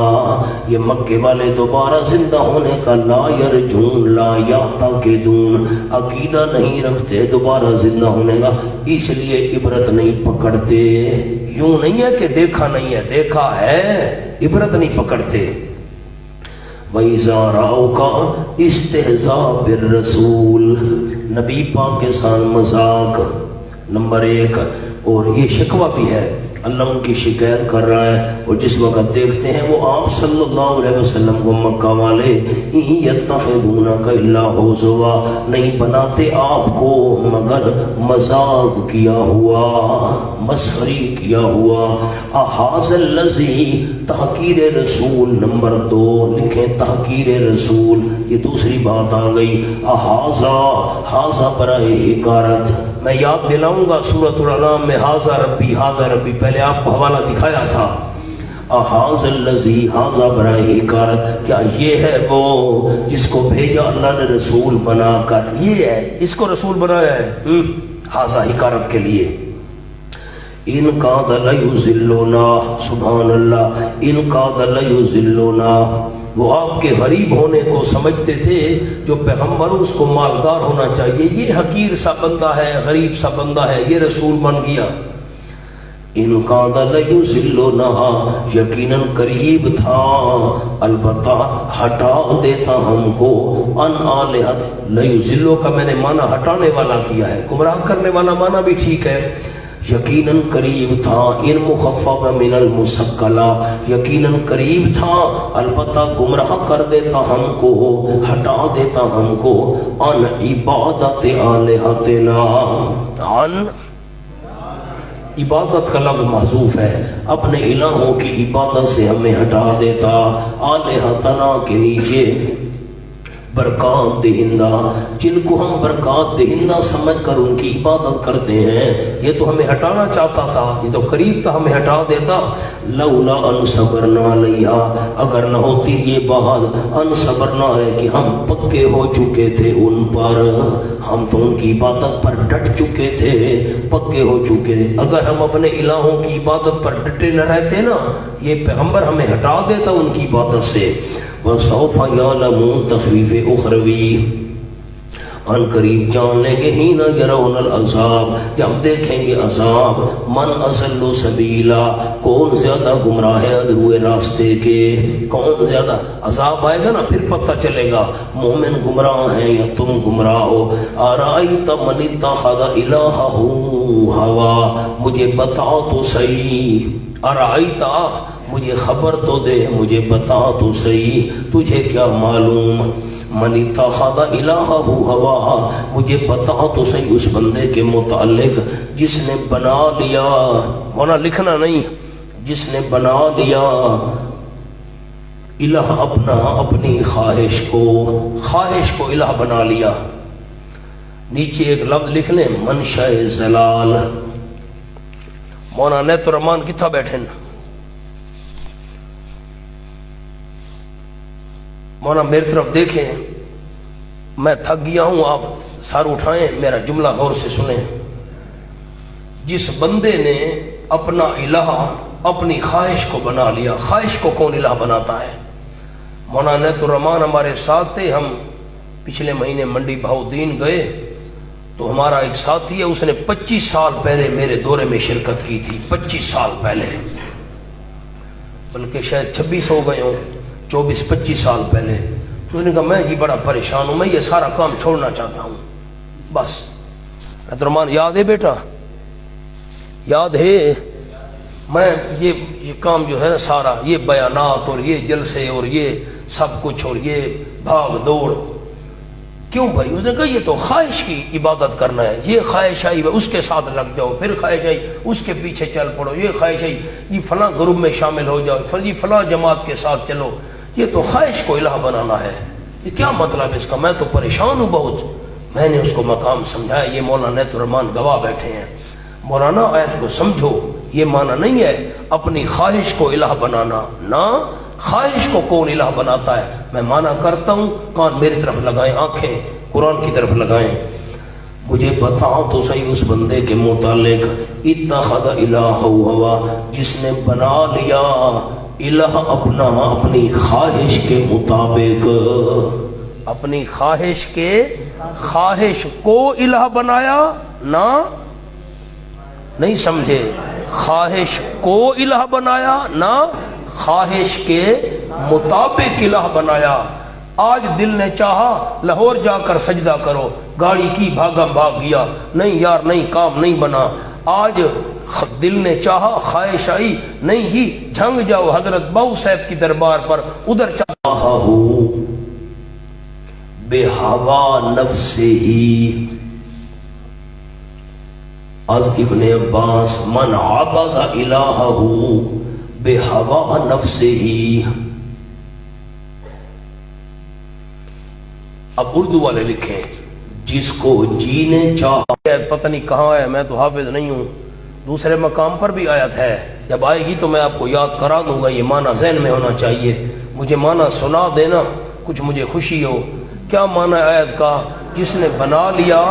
[SPEAKER 1] یہ مکے والے دوبارہ زندہ ہونے کا، لا یرجون لا یعتقدون، عقیدہ نہیں رکھتے دوبارہ زندہ ہونے کا، اس لیے عبرت نہیں پکڑتے۔ یوں نہیں ہے کہ دیکھا نہیں ہے، دیکھا ہے، عبرت نہیں پکڑتے۔ وَإِذَا رَأَوْكَ اسْتِهْزَاءَ بِالرَّسُولِ، نبی پاک کے ساتھ مذاق نمبر 1، اور یہ شکوہ بھی ہے، اللہ ان کی شکایت کر رہا ہے، اور جس وقت دیکھتے ہیں وہ آپ صلی اللہ علیہ وسلم کو مکہ والے يَتَّخِذُونَكَ إِلَّا هُزُوًا، نہیں بناتے آپ کو مگر مذاق کیا ہوا، مسخری کیا ہوا۔ اَهَٰذَا الَّذِي، تحقیر رسول نمبر 2 لکھیں، تحقیر رسول، یہ دوسری بات آ گئی۔ ہاذا برائے حکارت، میں یاد دلاؤں گا سورۃ الانعام میں ہاذا ربی پہلے آپ کو حوالہ دکھایا تھا۔ اَهَٰذَا الَّذِي، ہاذا برائے حکارت، کیا یہ ہے وہ جس کو بھیجا اللہ نے رسول بنا کر، یہ ہے اس کو رسول بنایا ہے، ہاذا حکارت کے لیے۔ ان کاد لیضلنا، سبحان اللہ، ان کاد لیضلنا، وہ آپ کے غریب ہونے کو سمجھتے تھے، جو پیغمبر اس کو مالدار ہونا چاہیے، یہ حقیر سا بندہ ہے، غریب سا بندہ ہے، یہ رسول بن گیا۔ ان کاد لیضلنا، یقیناً قریب تھا، البتہ ہٹا دیتا ہم کو، ان آلہت، لیضلو کا میں نے معنی ہٹانے والا کیا ہے، گمراہ کرنے والا معنی بھی ٹھیک ہے، یقیناً قریب تھا، ان مخفف من المثقلہ، یقیناً قریب تھا، البتہ گمراہ کر دیتا ہم کو، ہٹا دیتا ہم کو، ان عبادت آلہتنا، ان عبادت کا لفظ محذوف ہے، اپنے الہوں کی عبادت سے ہمیں ہٹا دیتا، آلہتنا کے نیچے برکات دہندہ، جن کو ہم برکات دہندہ سمجھ کر ان کی عبادت کرتے ہیں، یہ تو ہمیں ہٹانا چاہتا تھا، یہ تو قریب تھا ہمیں ہٹا دیتا۔ لولا ان صبرنا علیہا، اگر نہ ہوتی یہ بات، ان صبرنا ہے کہ ہم پکے ہو چکے تھے ان پر، ہم تو ان کی عبادت پر ڈٹ چکے تھے، پکے ہو چکے تھے، اگر ہم اپنے الہوں کی عبادت پر ڈٹے نہ رہتے نا، یہ پیغمبر ہمیں ہٹا دیتا ان کی عبادت سے۔ وَسَوْفَ يَعْلَمُونَ، تخفیف اخروی، ان قریب جان لیں گے، ہی نہ یرون العذاب، جب دیکھیں گے عذاب، من اضل سبیلا، کون زیادہ گمراہ ہے ادھورے راستے کے، کون زیادہ، عذاب آئے گا نا پھر پتہ چلے گا مومن گمراہ ہیں یا تم گمراہ ہو۔ ارائیت من اتخذ الہہ ہوا، مجھے بتا تو صحیح، ارائیت، مجھے خبر تو دے، مجھے بتا تو صحیح، تجھے کیا معلوم، من اتخذ الہہ ہوا، مجھے بتا تو صحیح اس بندے کے متعلق جس نے بنا لیا، ہونا لکھنا نہیں، جس نے بنا لیا الہ اپنا، اپنی خواہش کو الہ بنا لیا۔ نیچے ایک لفظ لکھ لیں، منشأ زلال۔ مولانا نیت الرحمان کتھا بیٹھے نا، مولانا میری طرف دیکھیں، میں تھک گیا ہوں، آپ سر اٹھائیں، میرا جملہ غور سے سنیں۔ جس بندے نے اپنا الہ اپنی خواہش کو بنا لیا، خواہش کو کون الہ بناتا ہے؟ مولانا نیت الرحمان ہمارے ساتھ تھے، ہم پچھلے مہینے منڈی بہاؤدین گئے، تو ہمارا ایک ساتھی ہے، اس نے 25 سال پہلے میرے دورے میں شرکت کی تھی، 25 سال پہلے، بلکہ شاید 26 ہو گئے ہوں، 24-25 سال پہلے۔ تو انہوں نے کہا میں جی بڑا پریشان ہوں، میں یہ سارا کام چھوڑنا چاہتا ہوں، بس۔ رحمان یاد ہے بیٹا، یاد ہے، میں یہ کام جو ہے نا سارا، یہ بیانات اور یہ جلسے اور یہ سب کچھ اور یہ بھاگ دوڑ، کیوں بھائی؟ اس نے کہا یہ تو خواہش کی عبادت کرنا ہے، یہ خواہش آئی اس کے ساتھ لگ جاؤ، پھر خواہش آئی اس کے پیچھے چل پڑو، یہ خواہش آئی یہ فلاں گروپ میں شامل ہو جاؤ، پھر یہ فلاں جماعت کے ساتھ چلو، یہ تو خواہش کو الہ بنانا ہے۔ یہ کیا مطلب ہے اس کا؟ میں تو پریشان ہوں بہت۔ میں نے اس کو مقام سمجھایا، یہ مولانا نیت الرحمان گواہ بیٹھے ہیں، مولانا آیت کو سمجھو، یہ معنی نہیں ہے اپنی خواہش کو الہ بنانا، نہ خواہش کو کون الہ بناتا ہے؟ میں مانا کرتا ہوں، کان میری طرف لگائیں، آنکھیں قرآن کی طرف لگائیں، مجھے بتاؤ تو صحیح اس بندے کے متعلق، اتخذ الہ ہوا، جس نے بنا لیا الہ اپنا اپنی خواہش کے مطابق، اپنی خواہش کے، خواہش کو الہ بنایا نہ، نہیں سمجھے، خواہش کو الہ بنایا نہ خواہش کے مطابق الہ بنایا۔ آج دل نے چاہا لاہور جا کر سجدہ کرو، گاڑی کی بھاگا بھاگ گیا، نہیں یار نہیں، کام نہیں بنا۔ آج دل نے چاہا، خواہش آئی، نہیں جی جھنگ جاؤ حضرت باؤ صاحب کی دربار پر، ادھر چاہا بے ہوا نفس ہی۔ از ابن عباس من عبد الہہ بے ہوا نفس ہی۔ اب اردو والے لکھیں، جس کو جی نے چاہا، پتہ نہیں کہاں ہے، میں تو حافظ نہیں ہوں، دوسرے مقام پر بھی آیت ہے، جب آئے گی تو میں آپ کو یاد کرا دوں گا، یہ معنی ذہن میں ہونا چاہیے، مجھے معنی سنا دینا، کچھ مجھے خوشی ہو۔ کیا معنی آیت کا؟ جس نے بنا لیا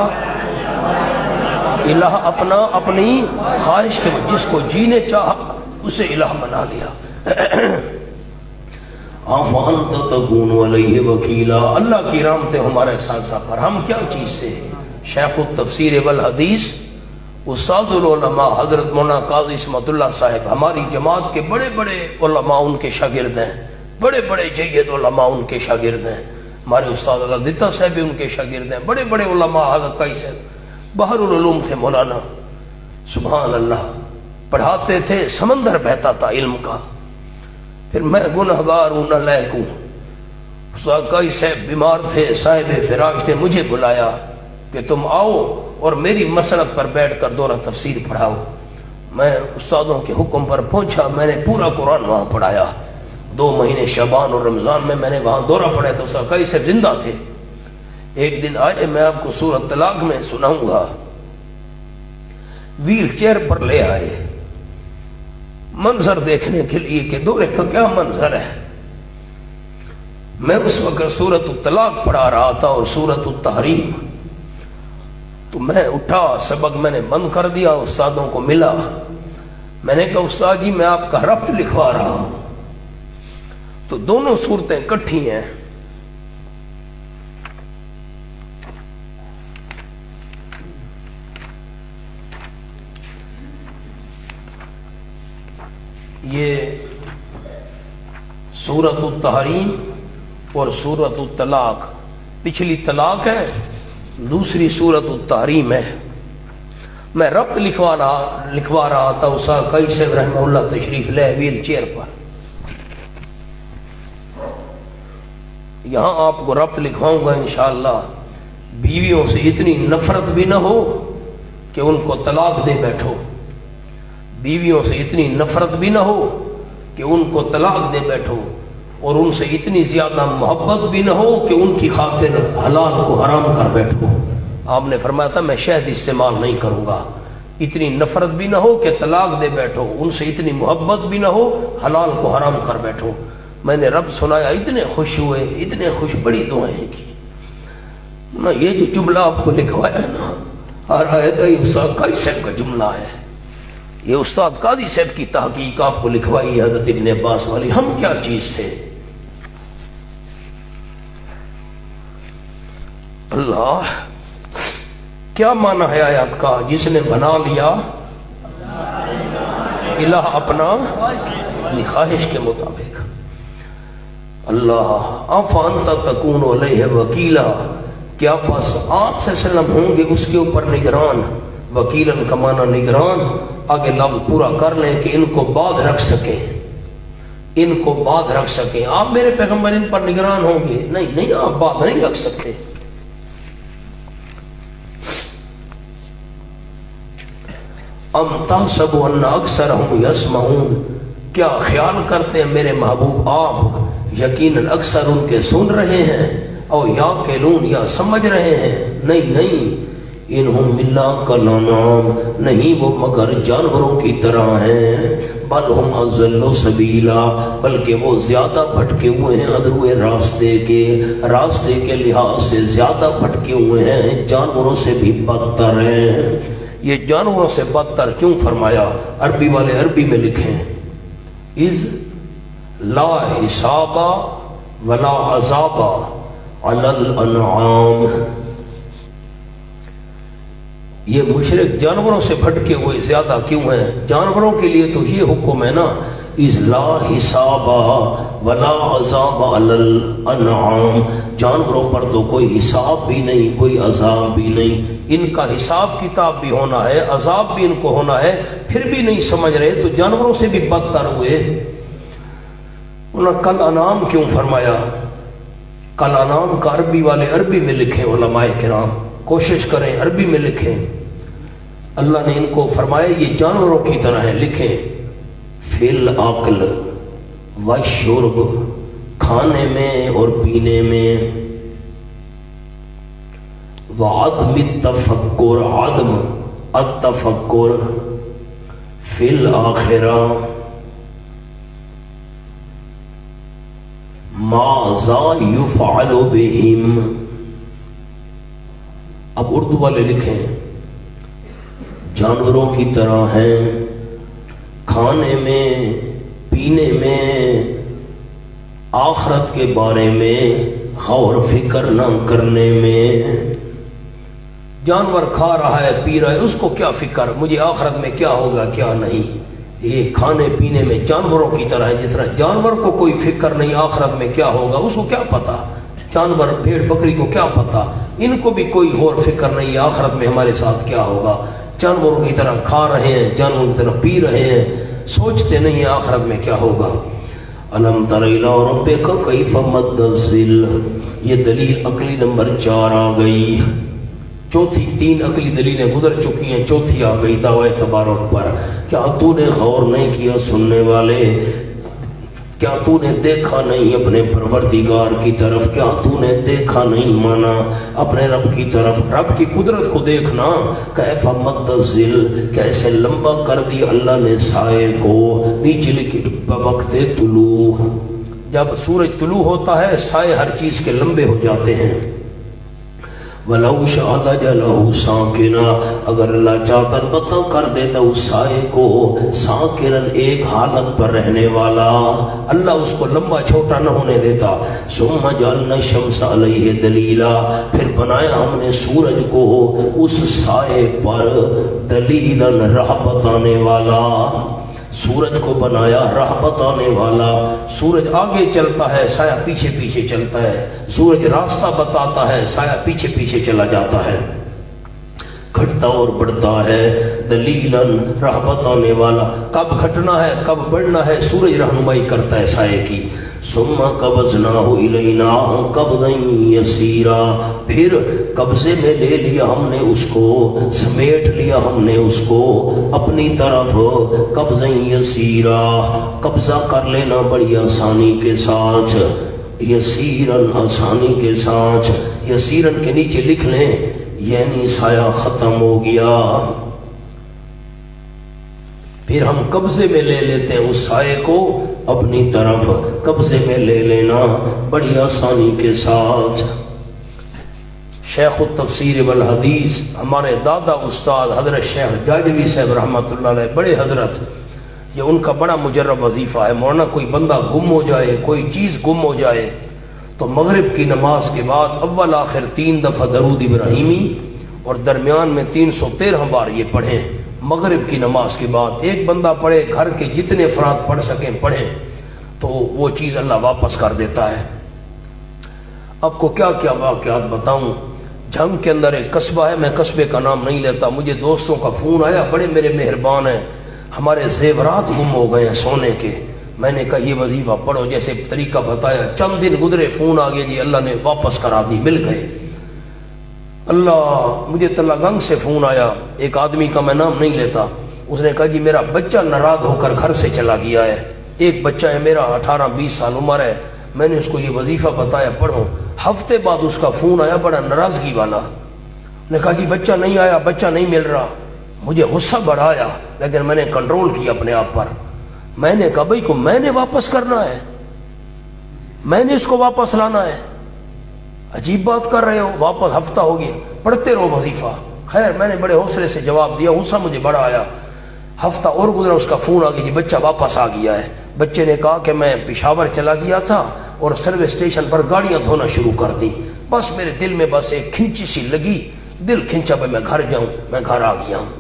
[SPEAKER 1] الہ اپنا اپنی خواہش کے، جس کو جی نے چاہا اسے الہ بنا لیا۔ آفانت تکون علیہ وکیلا، اللہ کی رحمتیں ہمارے ساتھ ساتھ پر، ہم کیا چیز سے؟ شیخ التفسیر والحدیث استاذ العلماء حضرت مولانا قاضی اسمت اللہ صاحب ہماری جماعت کے بڑے بڑے علماء ان کے شاگرد ہیں، بڑے بڑے جید علماء ان کے شاگرد ہیں، ہمارے استاد اللہ دیتا صاحب بھی ان کے شاگرد ہیں، بڑے بڑے علماء حضرت قاضی صاحب بحر العلوم تھے مولانا، سبحان اللہ، پڑھاتے تھے، سمندر بہتا تھا علم کا۔ پھر میں گنہگار ہوں، نالائق ہوں، استاد قاضی صاحب بیمار تھے، صاحب فراق تھے، مجھے بلایا کہ تم آؤ اور میری مسند پر بیٹھ کر دورہ تفسیر پڑھاؤ۔ میں استادوں کے حکم پر پہنچا، میں نے پورا قرآن وہاں پڑھایا، 2 مہینے شعبان اور رمضان میں نے وہاں دورہ پڑھا تو استاد قاضی صاحب زندہ تھے۔ ایک دن آئے، میں آپ کو سورۃ طلاق میں سناؤں گا، ویل چیئر پر لے آئے منظر دیکھنے کے لیے کہ دورے کا کیا منظر ہے۔ میں اس وقت سورۃ الطلاق پڑھا رہا تھا اور سورۃ التحریم، تو میں اٹھا، سبق میں نے بند کر دیا، استادوں کو ملا، میں نے کہا استاد جی میں آپ کا رفت لکھوا رہا ہوں، تو دونوں صورتیں کٹھی ہیں، یہ سورۃ التحریم اور سورۃ الطلاق، پچھلی طلاق ہے، دوسری سورۃ التحریم ہے۔ میں ربط لکھوا رہا تھا، استاد قاضی صاحب رحمہ اللہ تشریف لے ویل چیئر پر، یہاں آپ کو ربط لکھواؤں گا انشاءاللہ۔ بیویوں سے اتنی نفرت بھی نہ ہو کہ ان کو طلاق دے بیٹھو، بیویوں سے اتنی نفرت بھی نہ ہو کہ ان کو طلاق دے بیٹھو، اور ان سے اتنی زیادہ محبت بھی نہ ہو کہ ان کی خاطر حلال کو حرام کر بیٹھو۔ آپ نے فرمایا تھا میں شہد استعمال نہیں کروں گا، اتنی نفرت بھی نہ ہو کہ طلاق دے بیٹھو، ان سے اتنی محبت بھی نہ ہو حلال کو حرام کر بیٹھو۔ میں نے رب سنایا، اتنے خوش ہوئے، اتنے خوش، بڑی دعائیں کی نا۔ یہ جو جملہ آپ کو لکھوایا ہے نا، ہر آیت ہی استاد قاضی صاحب کا جملہ ہے، یہ استاد قاضی صاحب کی تحقیق آپ کو لکھوائی حضرت ابن عباس والی۔ ہم کیا چیز تھے؟ اللہ، کیا معنی ہے آیات کا؟ جس نے بنا لیا الہ اپنا اپنی خواہش کے مطابق۔ اللہ، افانت تکون علیہ وکیلا، کیا پس آپ سے وسلم ہوں گے اس کے اوپر نگران؟ وکیلن کا معنی نگران، آگے لفظ پورا کر لیں کہ ان کو باز رکھ سکیں، ان کو باز رکھ سکیں۔ آپ میرے پیغمبر ان پر نگران ہوں گے؟ نہیں، آپ باز نہیں رکھ سکتے۔ ام تحسب ان اکثرهم یسمعون، کیا خیال کرتے ہیں میرے محبوب آپ یقیناً اکثر ان کے سن رہے ہیں، او یاقلون، یا سمجھ رہے ہیں؟ نہیں، انہم الا کالانعام، نہیں وہ مگر جانوروں کی طرح ہیں، بل ہم اضل سبیلا، بلکہ وہ زیادہ بھٹکے ہوئے ہیں ادروئے راستے کے لحاظ سے زیادہ بھٹکے ہوئے ہیں، جانوروں سے بھی بدتر ہیں۔ یہ جانوروں سے بدتر کیوں فرمایا؟ عربی والے عربی میں لکھیں اذ لا حساب ولا عذاب علی الانعام۔ یہ مشرک جانوروں سے بھٹکے ہوئے زیادہ کیوں ہیں؟ جانوروں کے لیے تو یہ حکم ہے نا اذ لا حساب ولا عذاب علی الانعام، جانوروں پر تو کوئی حساب بھی نہیں، کوئی عذاب بھی نہیں، ان کا حساب کتاب بھی ہونا ہے، عذاب بھی ان کو ہونا ہے، پھر بھی نہیں سمجھ رہے تو جانوروں سے بھی بدتر ہوئے۔ انہوں نے کل انعام کیوں فرمایا؟ کل انعام کا عربی والے عربی میں لکھیں، علماء کرام کوشش کریں عربی میں لکھیں۔ اللہ نے ان کو فرمایا یہ جانوروں کی طرح ہے، لکھیں فی الاکل والشرب، کھانے میں اور پینے میں، وعدم التفکر، عدم التفکر، فی الآخرہ ماذا یفعل بہم۔ اب اردو والے لکھیں جانوروں کی طرح ہیں، کھانے میں پینے میں، آخرت کے بارے میں غور فکر نہ کرنے میں۔ جانور کھا رہا ہے پی رہا ہے، اس کو کیا فکر مجھے آخرت میں کیا ہوگا کیا نہیں۔ یہ کھانے پینے میں جانوروں کی طرح ہے، جس طرح جانور کو کوئی فکر نہیں آخرت میں کیا ہوگا، اس کو کیا پتا، جانور بھیڑ بکری کو کیا پتا، ان کو بھی کوئی غور فکر نہیں ہے آخرت میں ہمارے ساتھ کیا ہوگا۔ جانوروں کی طرح کھا رہے ہیں، جانوروں کی طرح پی رہے ہیں، سوچتے نہیں ہیں آخرت میں کیا ہوگا۔ الم تر الی ربک کیف مد الظل، یہ دلیل عقلی نمبر 4 آ گئی۔ چوتھی 3 عقلی دلیلیں گزر چکی ہیں، چوتھی آ گئی دعوی تبارک پر۔ کیا تو نے غور نہیں کیا سننے والے؟ کیا تو نے دیکھا نہیں اپنے پروردگار کی طرف؟ کیا تو نے دیکھا نہیں مانا اپنے رب کی طرف؟ رب کی قدرت کو دیکھنا، کیف مد الظل، کیسے لمبا کر دی اللہ نے سائے کو، نیچے لکھی بوقت طلوع، جب سورج طلوع ہوتا ہے سائے ہر چیز کے لمبے ہو جاتے ہیں۔ وَلَوْ شَاءَ لَجَعَلَهُ سَاكِنًا، اگر اللہ چاہتا البتہ کر دیتا اس سائے کو ساکرن، ایک حالت پر رہنے والا، اللہ اس کو لمبا چھوٹا نہ ہونے دیتا۔ ثُمَّ جَعَلْنَا الشَّمْسَ عَلَيْهِ دَلِيلًا، پھر بنایا ہم نے سورج کو اس سائے پر دلیلاً راہ بتانے والا، سورج کو بنایا راہ بتانے والا۔ سورج آگے چلتا ہے سایہ پیچھے پیچھے چلتا ہے، سورج راستہ بتاتا ہے سایہ پیچھے پیچھے چلا جاتا ہے، گھٹتا اور بڑھتا ہے۔ دلیلاً راہ بتانے والا، کب گھٹنا ہے کب بڑھنا ہے سورج رہنمائی کرتا ہے سائے کی۔ ثم قبضناہ الینا قبضا یسیرا، پھر قبضے میں لے لیا ہم نے اس کو، سمیٹ لیا ہم نے اس کو اپنی طرف، قبضا یسیرا، قبضہ کر لینا بڑی آسانی کے ساتھ، یسیرن آسانی کے ساتھ، یسیرن کے نیچے لکھ لیں یعنی سایہ ختم ہو گیا۔ پھر ہم قبضے میں لے لیتے ہیں اس سائے کو اپنی طرف، قبضے میں لے لینا بڑی آسانی کے ساتھ۔ شیخ التفسیر والحدیث ہمارے دادا استاد حضرت شیخ جاجوی صاحب رحمۃ اللہ علیہ، بڑے حضرت، یہ ان کا بڑا مجرب وظیفہ ہے۔ مولانا کوئی بندہ گم ہو جائے، کوئی چیز گم ہو جائے تو مغرب کی نماز کے بعد اول آخر 3 دفعہ درود ابراہیمی اور درمیان میں 313 بار یہ پڑھیں۔ مغرب کی نماز کے بعد ایک بندہ پڑھے، گھر کے جتنے افراد پڑھ سکیں پڑھیں، تو وہ چیز اللہ واپس کر دیتا ہے۔ آپ کو کیا کیا واقعات بتاؤں۔ جھنگ کے اندر ایک قصبہ ہے، میں قصبے کا نام نہیں لیتا، مجھے دوستوں کا فون آیا، بڑے میرے مہربان ہیں، ہمارے زیورات گم ہو گئے ہیں سونے کے۔ میں نے کہا یہ وظیفہ پڑھو، جیسے طریقہ بتایا، چند دن گزرے فون آ گیا جی اللہ نے واپس کرا دی، مل گئے۔ اللہ، مجھے تلگنگ سے فون آیا، ایک آدمی کا میں نام نہیں لیتا، اس نے کہا جی میرا بچہ ناراض ہو کر گھر سے چلا گیا ہے، ایک بچہ ہے میرا 18-20 سال عمر ہے، میں نے اس کو یہ وظیفہ بتایا پڑھو۔ ہفتے بعد اس کا فون آیا بڑا ناراضگی والا، نے کہا جی بچہ نہیں آیا، بچہ نہیں مل رہا۔ مجھے غصہ بڑھایا لیکن میں نے کنٹرول کیا اپنے آپ پر۔ میں نے کہا بھائی کو میں نے واپس کرنا ہے، میں نے اس کو واپس لانا ہے، عجیب بات کر رہے ہو، واپس ہفتہ ہو گیا، پڑھتے رہو وظیفہ۔ خیر میں نے بڑے حوصلے سے جواب دیا، غصہ مجھے بڑا آیا۔ ہفتہ اور گزرا، اس کا فون آ گیا کہ بچہ واپس آ گیا ہے۔ بچے نے کہا کہ میں پشاور چلا گیا تھا اور سروس اسٹیشن پر گاڑیاں دھونا شروع کر دی، بس میرے دل میں بس ایک کھنچی سی لگی، دل کھنچا پہ میں گھر جاؤں، میں گھر آ گیا ہوں۔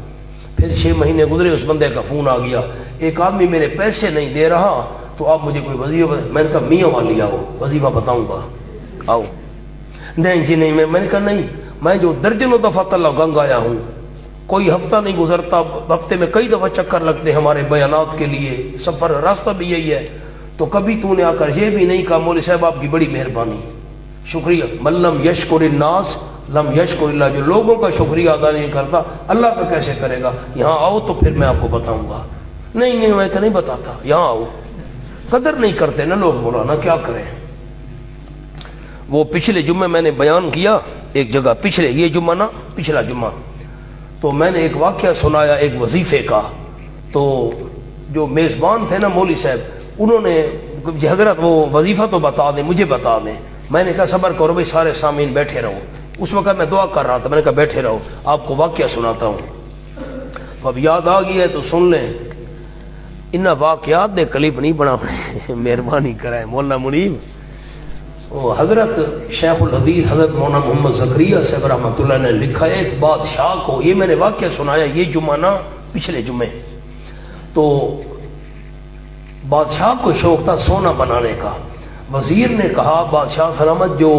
[SPEAKER 1] پھر 6 مہینے گزرے، اس بندے کا فون آ گیا، ایک آدمی میرے پیسے نہیں دے رہا تو آپ مجھے کوئی وظیفہ میں نے کہا میاں والی آؤ، وظیفہ بتاؤں گا، آؤ۔ نہیں جی نہیں، میں نے کہا نہیں، میں جو درجنوں دفعہ اللہ گنگ آیا ہوں، کوئی ہفتہ نہیں گزرتا، ہفتے میں کئی دفعہ چکر لگتے ہمارے بیانات کے لیے، سفر راستہ بھی یہی ہے، تو کبھی تو نے آ کر یہ بھی نہیں کہا مولوی صاحب آپ کی بڑی مہربانی، شکریہ۔ ملم یشکر الناس لم یشکر اللہ، جو لوگوں کا شکریہ ادا نہیں کرتا اللہ کا کیسے کرے گا؟ یہاں آؤ تو پھر میں آپ کو بتاؤں گا۔ نہیں نہیں میں نہیں بتاتا، یہاں آؤ۔ قدر نہیں کرتے نا لوگ، مولانا کیا کریں۔ وہ پچھلے جمعے میں نے بیان کیا ایک جگہ، پچھلے یہ جمعہ نا پچھلا جمعہ، تو میں نے ایک واقعہ سنایا ایک وظیفے کا، تو جو میزبان تھے نا مولوی صاحب، انہوں نے حضرت وہ وظیفہ تو بتا دیں، مجھے بتا دیں۔ میں نے کہا صبر کرو بھائی، سارے سامعین بیٹھے رہو۔ اس وقت میں دعا کر رہا تھا، میں نے کہا بیٹھے رہو، آپ کو واقعہ سناتا ہوں۔ تو اب یاد آ گئی ہے تو سن لیں۔ ان واقعات دے کلپ نہیں بنا، مہربانی کرائے مولانا منیب۔ وہ حضرت شیخ الحدیث حضرت مولانا محمد زکریا صاحب رحمۃ اللہ نے لکھا ہے، ایک بادشاہ کو، یہ میں نے واقعہ سنایا یہ جمعہ نا پچھلے جمعے، تو بادشاہ کو شوق تھا سونا بنانے کا۔ وزیر نے کہا بادشاہ سلامت، جو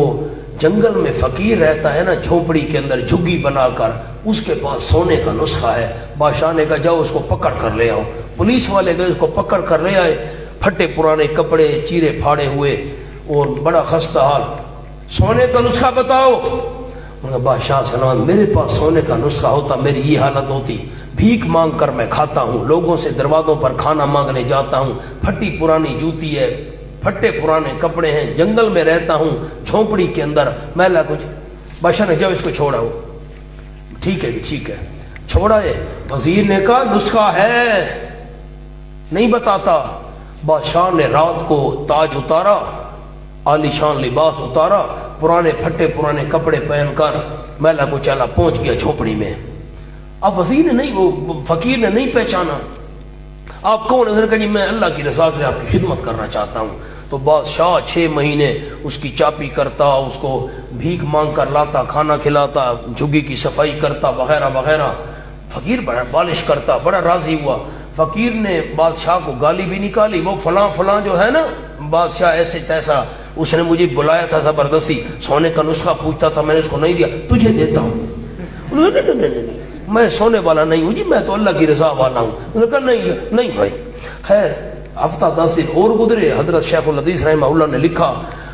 [SPEAKER 1] جنگل میں فقیر رہتا ہے نا جھونپڑی کے اندر جھگی بنا کر، اس کے پاس سونے کا نسخہ ہے۔ بادشاہ نے کہا جاؤ اس کو پکڑ کر لے آؤ۔ پولیس والے گئے، اس کو پکڑ کر لے آئے، پھٹے پرانے کپڑے، چیرے پھاڑے ہوئے اور بڑا خستہ حال۔ سونے کا نسخہ بتاؤ۔ بادشاہ سلام، میرے پاس سونے کا نسخہ ہوتا میری یہ حالت ہوتی، بھیک مانگ کر میں کھاتا ہوں، لوگوں سے دروازوں پر کھانا مانگنے جاتا ہوں، پھٹی پرانی جوتی ہے، پھٹے پرانے کپڑے ہیں، جنگل میں رہتا ہوں، جھونپڑی کے اندر، میلا کچھ۔ بادشاہ نے جب اس کو چھوڑا ہو، ٹھیک ہے ٹھیک ہے، چھوڑا ہے۔ وزیر نے کہا نسخہ ہے، نہیں بتاتا۔ بادشاہ نے رات کو تاج اتارا، عالی شان لباس اتارا، پرانے پھٹے پرانے کپڑے پہن کر میلا کو چلا، پہنچ گیا جھونپڑی میں۔ اب وزیر نے نہیں، وہ فقیر نے نہیں پہچانا۔ آپ کون؟ حضرت کہ جی میں اللہ کی رضا کے لیے آپ کی خدمت کرنا چاہتا ہوں۔ تو بادشاہ 6 مہینے اس کی چاپی کرتا، اس کو بھیک مانگ کر لاتا، کھانا کھلاتا، جھگی کی صفائی کرتا وغیرہ وغیرہ۔ فقیر بڑا بالش کرتا، بڑا راضی ہوا۔ فقیر نے بادشاہ کو گالی بھی نکالی، وہ فلاں فلاں جو ہے نا بادشاہ ایسے تیسا، اس نے مجھے بلایا تھا زبردستی، سونے کا نسخہ پوچھتا تھا، میں نے اس کو نہیں دیا، تجھے دیتا ہوں۔ انہوں نے نہیں میں سونے والا نہیں ہوں جی، میں تو اللہ کی رضا والا ہوں۔ انہوں نے کہا نہیں بھائی۔ خیر ہفتہ 10 دن اور گزرے، حضرت شیخ الحدیث رحمہ اللہ نے لکھا،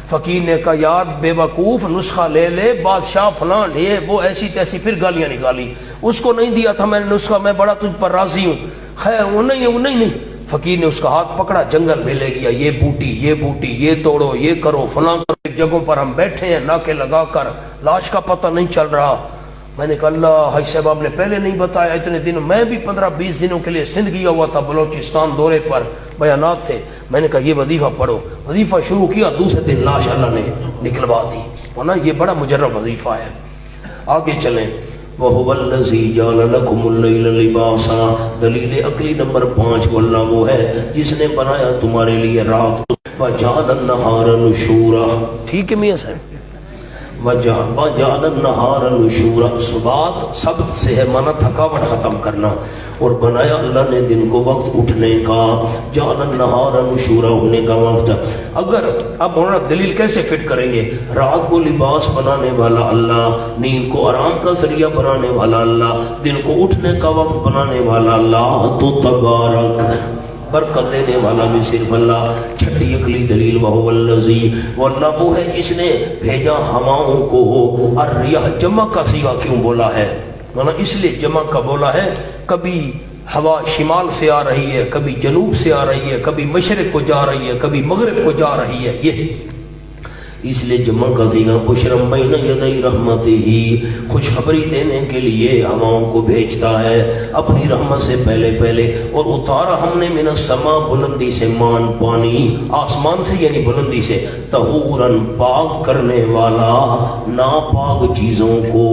[SPEAKER 1] فقیر نے کہا یار بے وقوف، نسخہ لے لے، بادشاہ فلاں یہ وہ ایسی تیسی، پھر گالیاں نکالی۔ اس کو نہیں دیا تھا میں نے نسخہ، میں بڑا تجھ پر راضی ہوں۔ خیر وہ نہیں۔ فقیر نے اس کا ہاتھ پکڑا، جنگل میں لے گیا، یہ بوٹی یہ توڑو، یہ کرو، فلاں کرو۔ ایک جگہوں پر ہم بیٹھے ہیں ناکے لگا کر، لاش کا پتہ نہیں چل رہا۔ میں نے کہا اللہ حاج صاحب آپ نے پہلے نہیں بتایا، اتنے دن میں بھی 15-20 دنوں کے لیے سندھ گیا ہوا تھا، بلوچستان دورے پر، بیانات تھے۔ میں نے کہا یہ وظیفہ پڑھو، وظیفہ شروع کیا، دوسرے دن لاش اللہ نے نکلوا دی، ورنہ یہ بڑا مجرب وظیفہ ہے۔ آگے چلیں۔ وَهُوَ الَّذِي جَعَلَ لَكُمُ اللَّيْلَ لِبَاسًا، دلیل عقلی نمبر 5، وہ اللہ وہ ہے جس نے بنایا تمہارے لیے رات، وَجَعَلَ النَّهَارَ نُشُورًا، ٹھیک ہے میاں صاحب، وَجَعَلَ النَّهَارَ نُشُورًا، سبات سبت سے ہے مانا تھکاوٹ ختم کرنا، اور بنایا اللہ نے دن کو وقت اٹھنے کا، جعل النہار نشورا ہونے کا وقت۔ اگر اب ہونا دلیل کیسے فٹ کریں گے؟ رات کو لباس بنانے والا اللہ، نیند کو آرام کا ذریعہ بنانے والا اللہ، دن کو اٹھنے کا وقت بنانے والا اللہ، تو تبارک برکت دینے والا بھی صرف اللہ۔ چھٹی عقلی دلیل وہو الذی، وہ اللہ وہ ہے جس نے بھیجا ہواؤں کو، الریاح جمع کا صیغہ کیوں بولا ہے؟ مانا اس لیے جمع کا بولا ہے، کبھی ہوا شمال سے آ رہی ہے، کبھی جنوب سے آ رہی ہے، کبھی مشرق کو جا رہی ہے، کبھی مغرب کو جا رہی ہے، اس لیے جمع کا دیگا بشرم بین یدی رحمتہ ہی، خوشخبری دینے کے لیے ہواؤں کو بھیجتا ہے اپنی رحمت سے پہلے پہلے، اور اتارا ہم نے من السماء بلندی سے مان پانی، آسمان سے یعنی بلندی سے، طہورن پاک کرنے والا ناپاک چیزوں کو،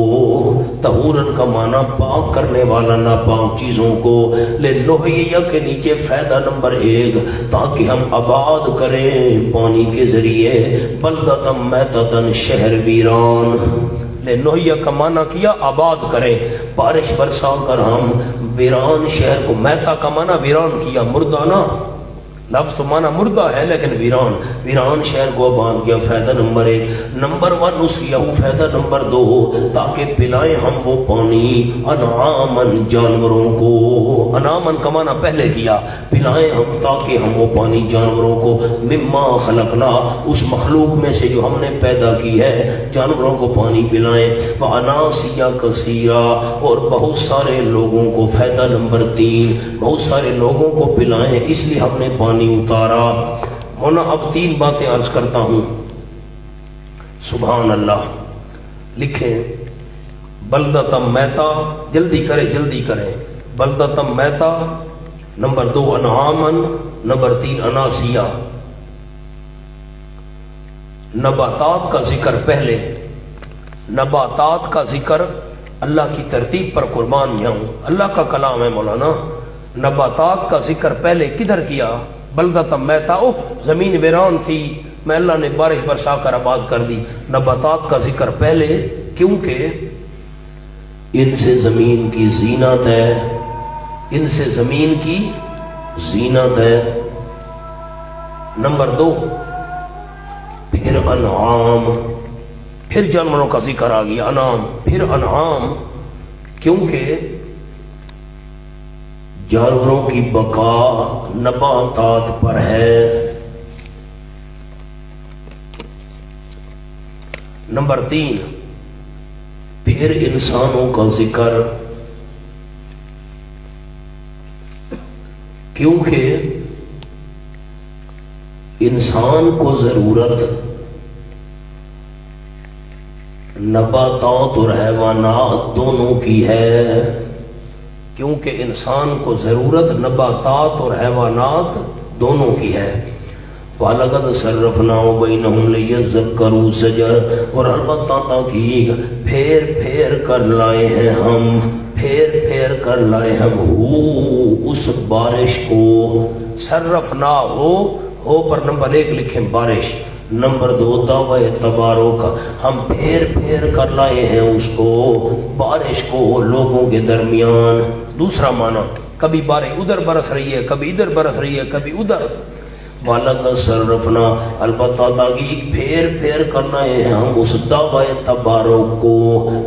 [SPEAKER 1] طہورن کا معنی پاک کرنے والا ناپاک چیزوں کو، لنحییہ کے نیچے فائدہ نمبر 1 تاکہ ہم آباد کریں پانی کے ذریعے بلدتم میتتن شہر ویران، لنحییہ کا معنی کیا آباد کریں، بارش برسا کر ہم ویران شہر کو، میتا کا معنی ویران کیا، مردہ نا، لفظ تو معنی مردہ ہے لیکن ویران، ویران شہر کو آباد کیا، فائدہ نمبر 1، نمبر 1 نسقیہ، فائدہ نمبر 2 تاکہ پلائیں ہم وہ پانی انعامن جانوروں کو، انعامن کا معنی پہلے کیا، پلائیں ہم تاکہ ہم وہ پانی جانوروں کو، مما خلقنا اس مخلوق میں سے جو ہم نے پیدا کی ہے، جانوروں کو پانی پلائیں، واناسیا کثیرا اور بہت سارے لوگوں کو، فائدہ نمبر 3 بہت سارے لوگوں کو پلائیں، اس لیے ہم نے پانی اتارا۔ مونا اب 3 باتیں عرض کرتا ہوں، سبحان اللہ، لکھیں بلدتم میتا، جلدی کریں، بلدتم میتا، نمبر 2 انعامن، نمبر 3 اناسیہ۔ نباتات کا ذکر پہلے، نباتات کا ذکر، اللہ کی ترتیب پر قربان جاؤں، اللہ کا کلام ہے مولانا، نباتات کا ذکر پہلے کدھر کیا؟ بلدتم میتا، زمین ویران تھی، میں اللہ نے بارش برسا کر آباد کر دی، نباتات کا ذکر پہلے، کیونکہ ان سے زمین کی زینت ہے، ان سے زمین کی زینت ہے۔ نمبر 2 پھر انعام، پھر جانوروں کا ذکر آ گیا، انعام، پھر انعام، کیونکہ جانوروں کی بقا نباتات پر ہے۔ نمبر 3 پھر انسانوں کا ذکر، کیونکہ انسان کو ضرورت نباتات اور حیوانات دونوں کی ہے، کیونکہ انسان کو ضرورت نباتات اور حیوانات دونوں کی ہے۔ وَلَقَدْ صَرَّفْنَا بَيْنَهُمْ لِيَذَّكَّرُوا زجر، اور البتہ تاکید پھیر کر لائے ہیں ہم، پھیر کر لائے ہم اس بارش کو، صرفنا ہو پر نمبر 1 لکھیں بارش، نمبر 2 دعوی تبارک، ہم پھیر کر لائے ہیں اس کو، بارش کو لوگوں کے درمیان۔ دوسرا معنی، کبھی بارش ادھر برس رہی ہے، کبھی ادھر برس رہی ہے، کبھی ادھر۔ وَلَقَدْ صَرَّفْنَا، البتہ تاکہ پھیر کرنا ہے ہم اس دعوی تبارک کو،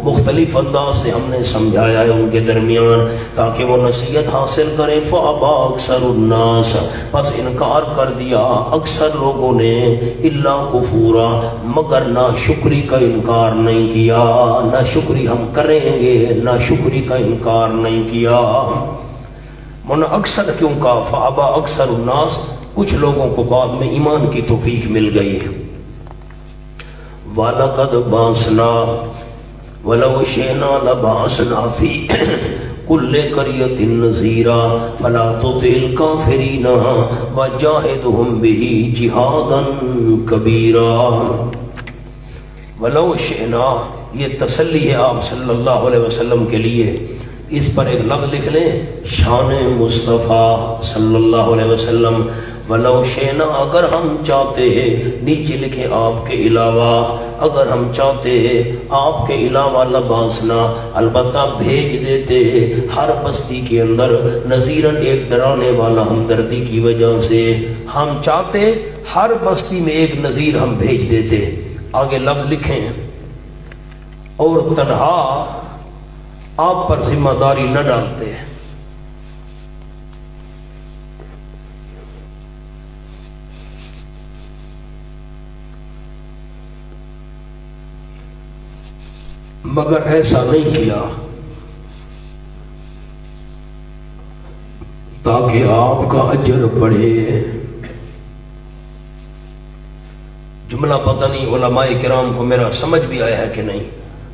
[SPEAKER 1] مختلف انداز سے ہم نے سمجھایا ہے ان کے درمیان تاکہ وہ نصیحت حاصل کریں۔ فَأَبَى أَكْثَرُ النَّاسِ، بس انکار کر دیا اکثر لوگوں نے، إِلَّا كُفُورًا، مگر ناشکری کا انکار نہیں کیا، ناشکری ہم کریں گے، ناشکری کا انکار نہیں کیا۔ من اکثر کیوں کہا؟ فَأَبَى أَكْثَرُ النَّاسِ، کچھ لوگوں کو بعد میں ایمان کی توفیق مل گئی۔ وَلَقَدْ بَعَثْنَا وَلَوْ شِئْنَا لَبَعَثْنَا فِي كُلِّ قَرْيَةٍ نَذِيرًا فَلَا تُطِعِ الْكَافِرِينَ وَجَاهِدْهُمْ بِهِ جِهَادًا كَبِيرًا۔ وَلَوْ شِئْنَا، یہ تسلی ہے آپ صلی اللہ علیہ وسلم کے لیے، اس پر ایک لفظ لکھ لیں، شان مصطفیٰ صلی اللہ علیہ وسلم۔ وَلَوْ شِئْنَا، اگر ہم چاہتے، نیچے لکھیں آپ کے علاوہ، اگر ہم چاہتے آپ کے علاوہ لباسنا، البتہ بھیج دیتے ہر بستی کے اندر نذیراً، ایک ڈرانے والا ہمدردی کی وجہ سے، ہم چاہتے ہر بستی میں ایک نذیر ہم بھیج دیتے۔ آگے لفظ لکھیں، اور تنہا آپ پر ذمہ داری نہ ڈالتے، مگر ایسا نہیں کیا تاکہ آپ کا اجر بڑھے، جملہ پتہ نہیں علماء کرام کو میرا سمجھ بھی آیا ہے کہ نہیں.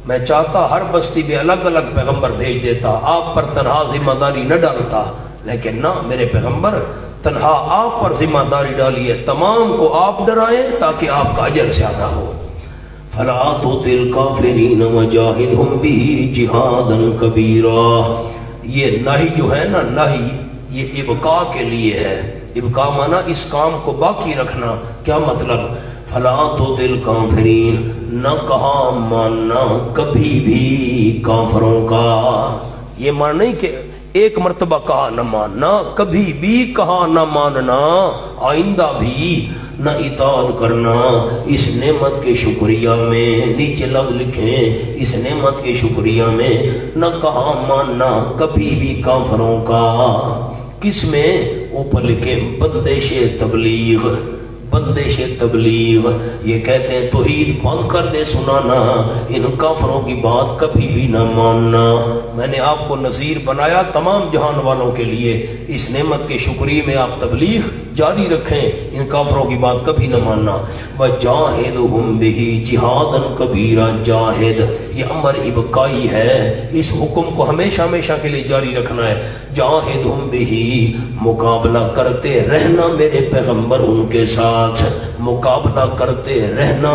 [SPEAKER 1] میں چاہتا ہر بستی میں الگ الگ پیغمبر بھیج دیتا, آپ پر تنہا ذمہ داری نہ ڈالتا, لیکن نہ میرے پیغمبر تنہا آپ پر ذمہ داری ڈالی ہے, تمام کو آپ ڈرائیں تاکہ آپ کا اجر زیادہ ہو. فلا تطع الکافرین وجاہدہم بہ جہادا کبیرا. یہ نہی جو ہے نا, نہی یہ ابقاء کے لیے ہے. ابقاء مانا اس کام کو باقی رکھنا. کیا مطلب؟ فلا تطع الکافرین, نہ کہا ماننا کبھی بھی کافروں کا. یہ مان نہیں کہ ایک مرتبہ کہا نہ ماننا, کبھی بھی کہا نہ ماننا, آئندہ بھی نہ اطاعت کرنا. اس نعمت کے شکریہ میں, نیچے لفظ لکھیں, اس نعمت کے شکریہ میں نہ کہا ماننا کبھی بھی کافروں کا. کس میں؟ اوپر لکھیں بندش تبلیغ. بندش تبلیغ یہ کہتے ہیں توحید بند کر دے سنانا, ان کافروں کی بات کبھی بھی نہ ماننا. میں نے آپ کو نذیر بنایا تمام جہان والوں کے لیے, اس نعمت کے شکریہ میں آپ تبلیغ جاری رکھیں, ان کافروں کی بات کبھی نہ ماننا. وجاہدہم بہ جہادا کبیرا. جاہد یہ امر ابقائی ہے, اس حکم کو ہمیشہ ہمیشہ کے لیے جاری رکھنا ہے. جاہدہم بہ, مقابلہ کرتے رہنا میرے پیغمبر ان کے ساتھ, مقابلہ کرتے رہنا.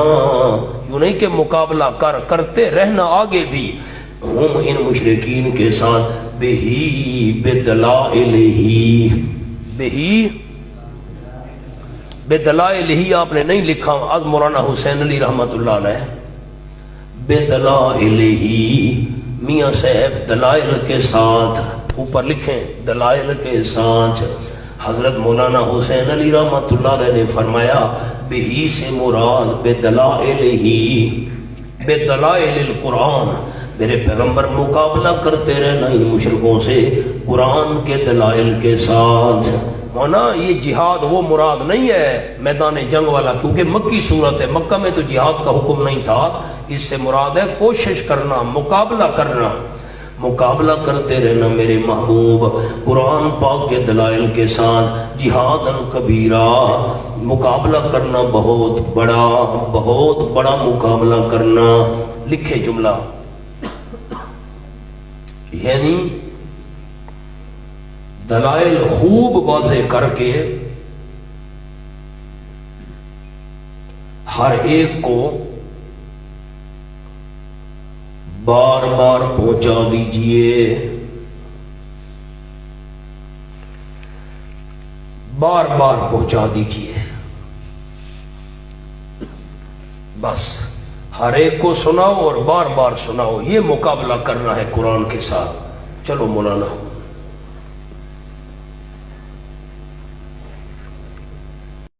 [SPEAKER 1] یوں نہیں کہ مقابلہ کرتے رہنا آگے بھی, ہم ان مشرکین کے ساتھ بہی بدلائل ہی. بہی بدلائل ہی آپ نے نہیں لکھا, از مولانا حسین علی رحمت اللہ علیہ. بدلائل ہی میاں صاحب دلائل کے ساتھ, اوپر لکھیں دلائل کے ساتھ. حضرت مولانا حسین علی رحمت اللہ علیہ نے فرمایا بہی سے مراد بدلائل ہی, بدلائل القرآن. میرے پیغمبر مقابلہ کرتے رہنا ان مشرکوں سے قرآن کے دلائل کے ساتھ. مونا یہ جہاد وہ مراد نہیں ہے میدان جنگ والا, کیونکہ مکی صورت ہے, مکہ میں تو جہاد کا حکم نہیں تھا. اس سے مراد ہے کوشش کرنا, مقابلہ کرنا. مقابلہ کرتے رہنا میرے محبوب قرآن پاک کے دلائل کے ساتھ, جہادا کبیرا, مقابلہ کرنا بہت بڑا, بہت بڑا مقابلہ کرنا. لکھے جملہ, یعنی دلائل خوب واضح کر کے ہر ایک کو بار بار پہنچا دیجئے, بار بار پہنچا دیجئے. بس ہر ایک کو سناؤ اور بار بار سناؤ, یہ مقابلہ کرنا ہے قرآن کے ساتھ. چلو مولانا.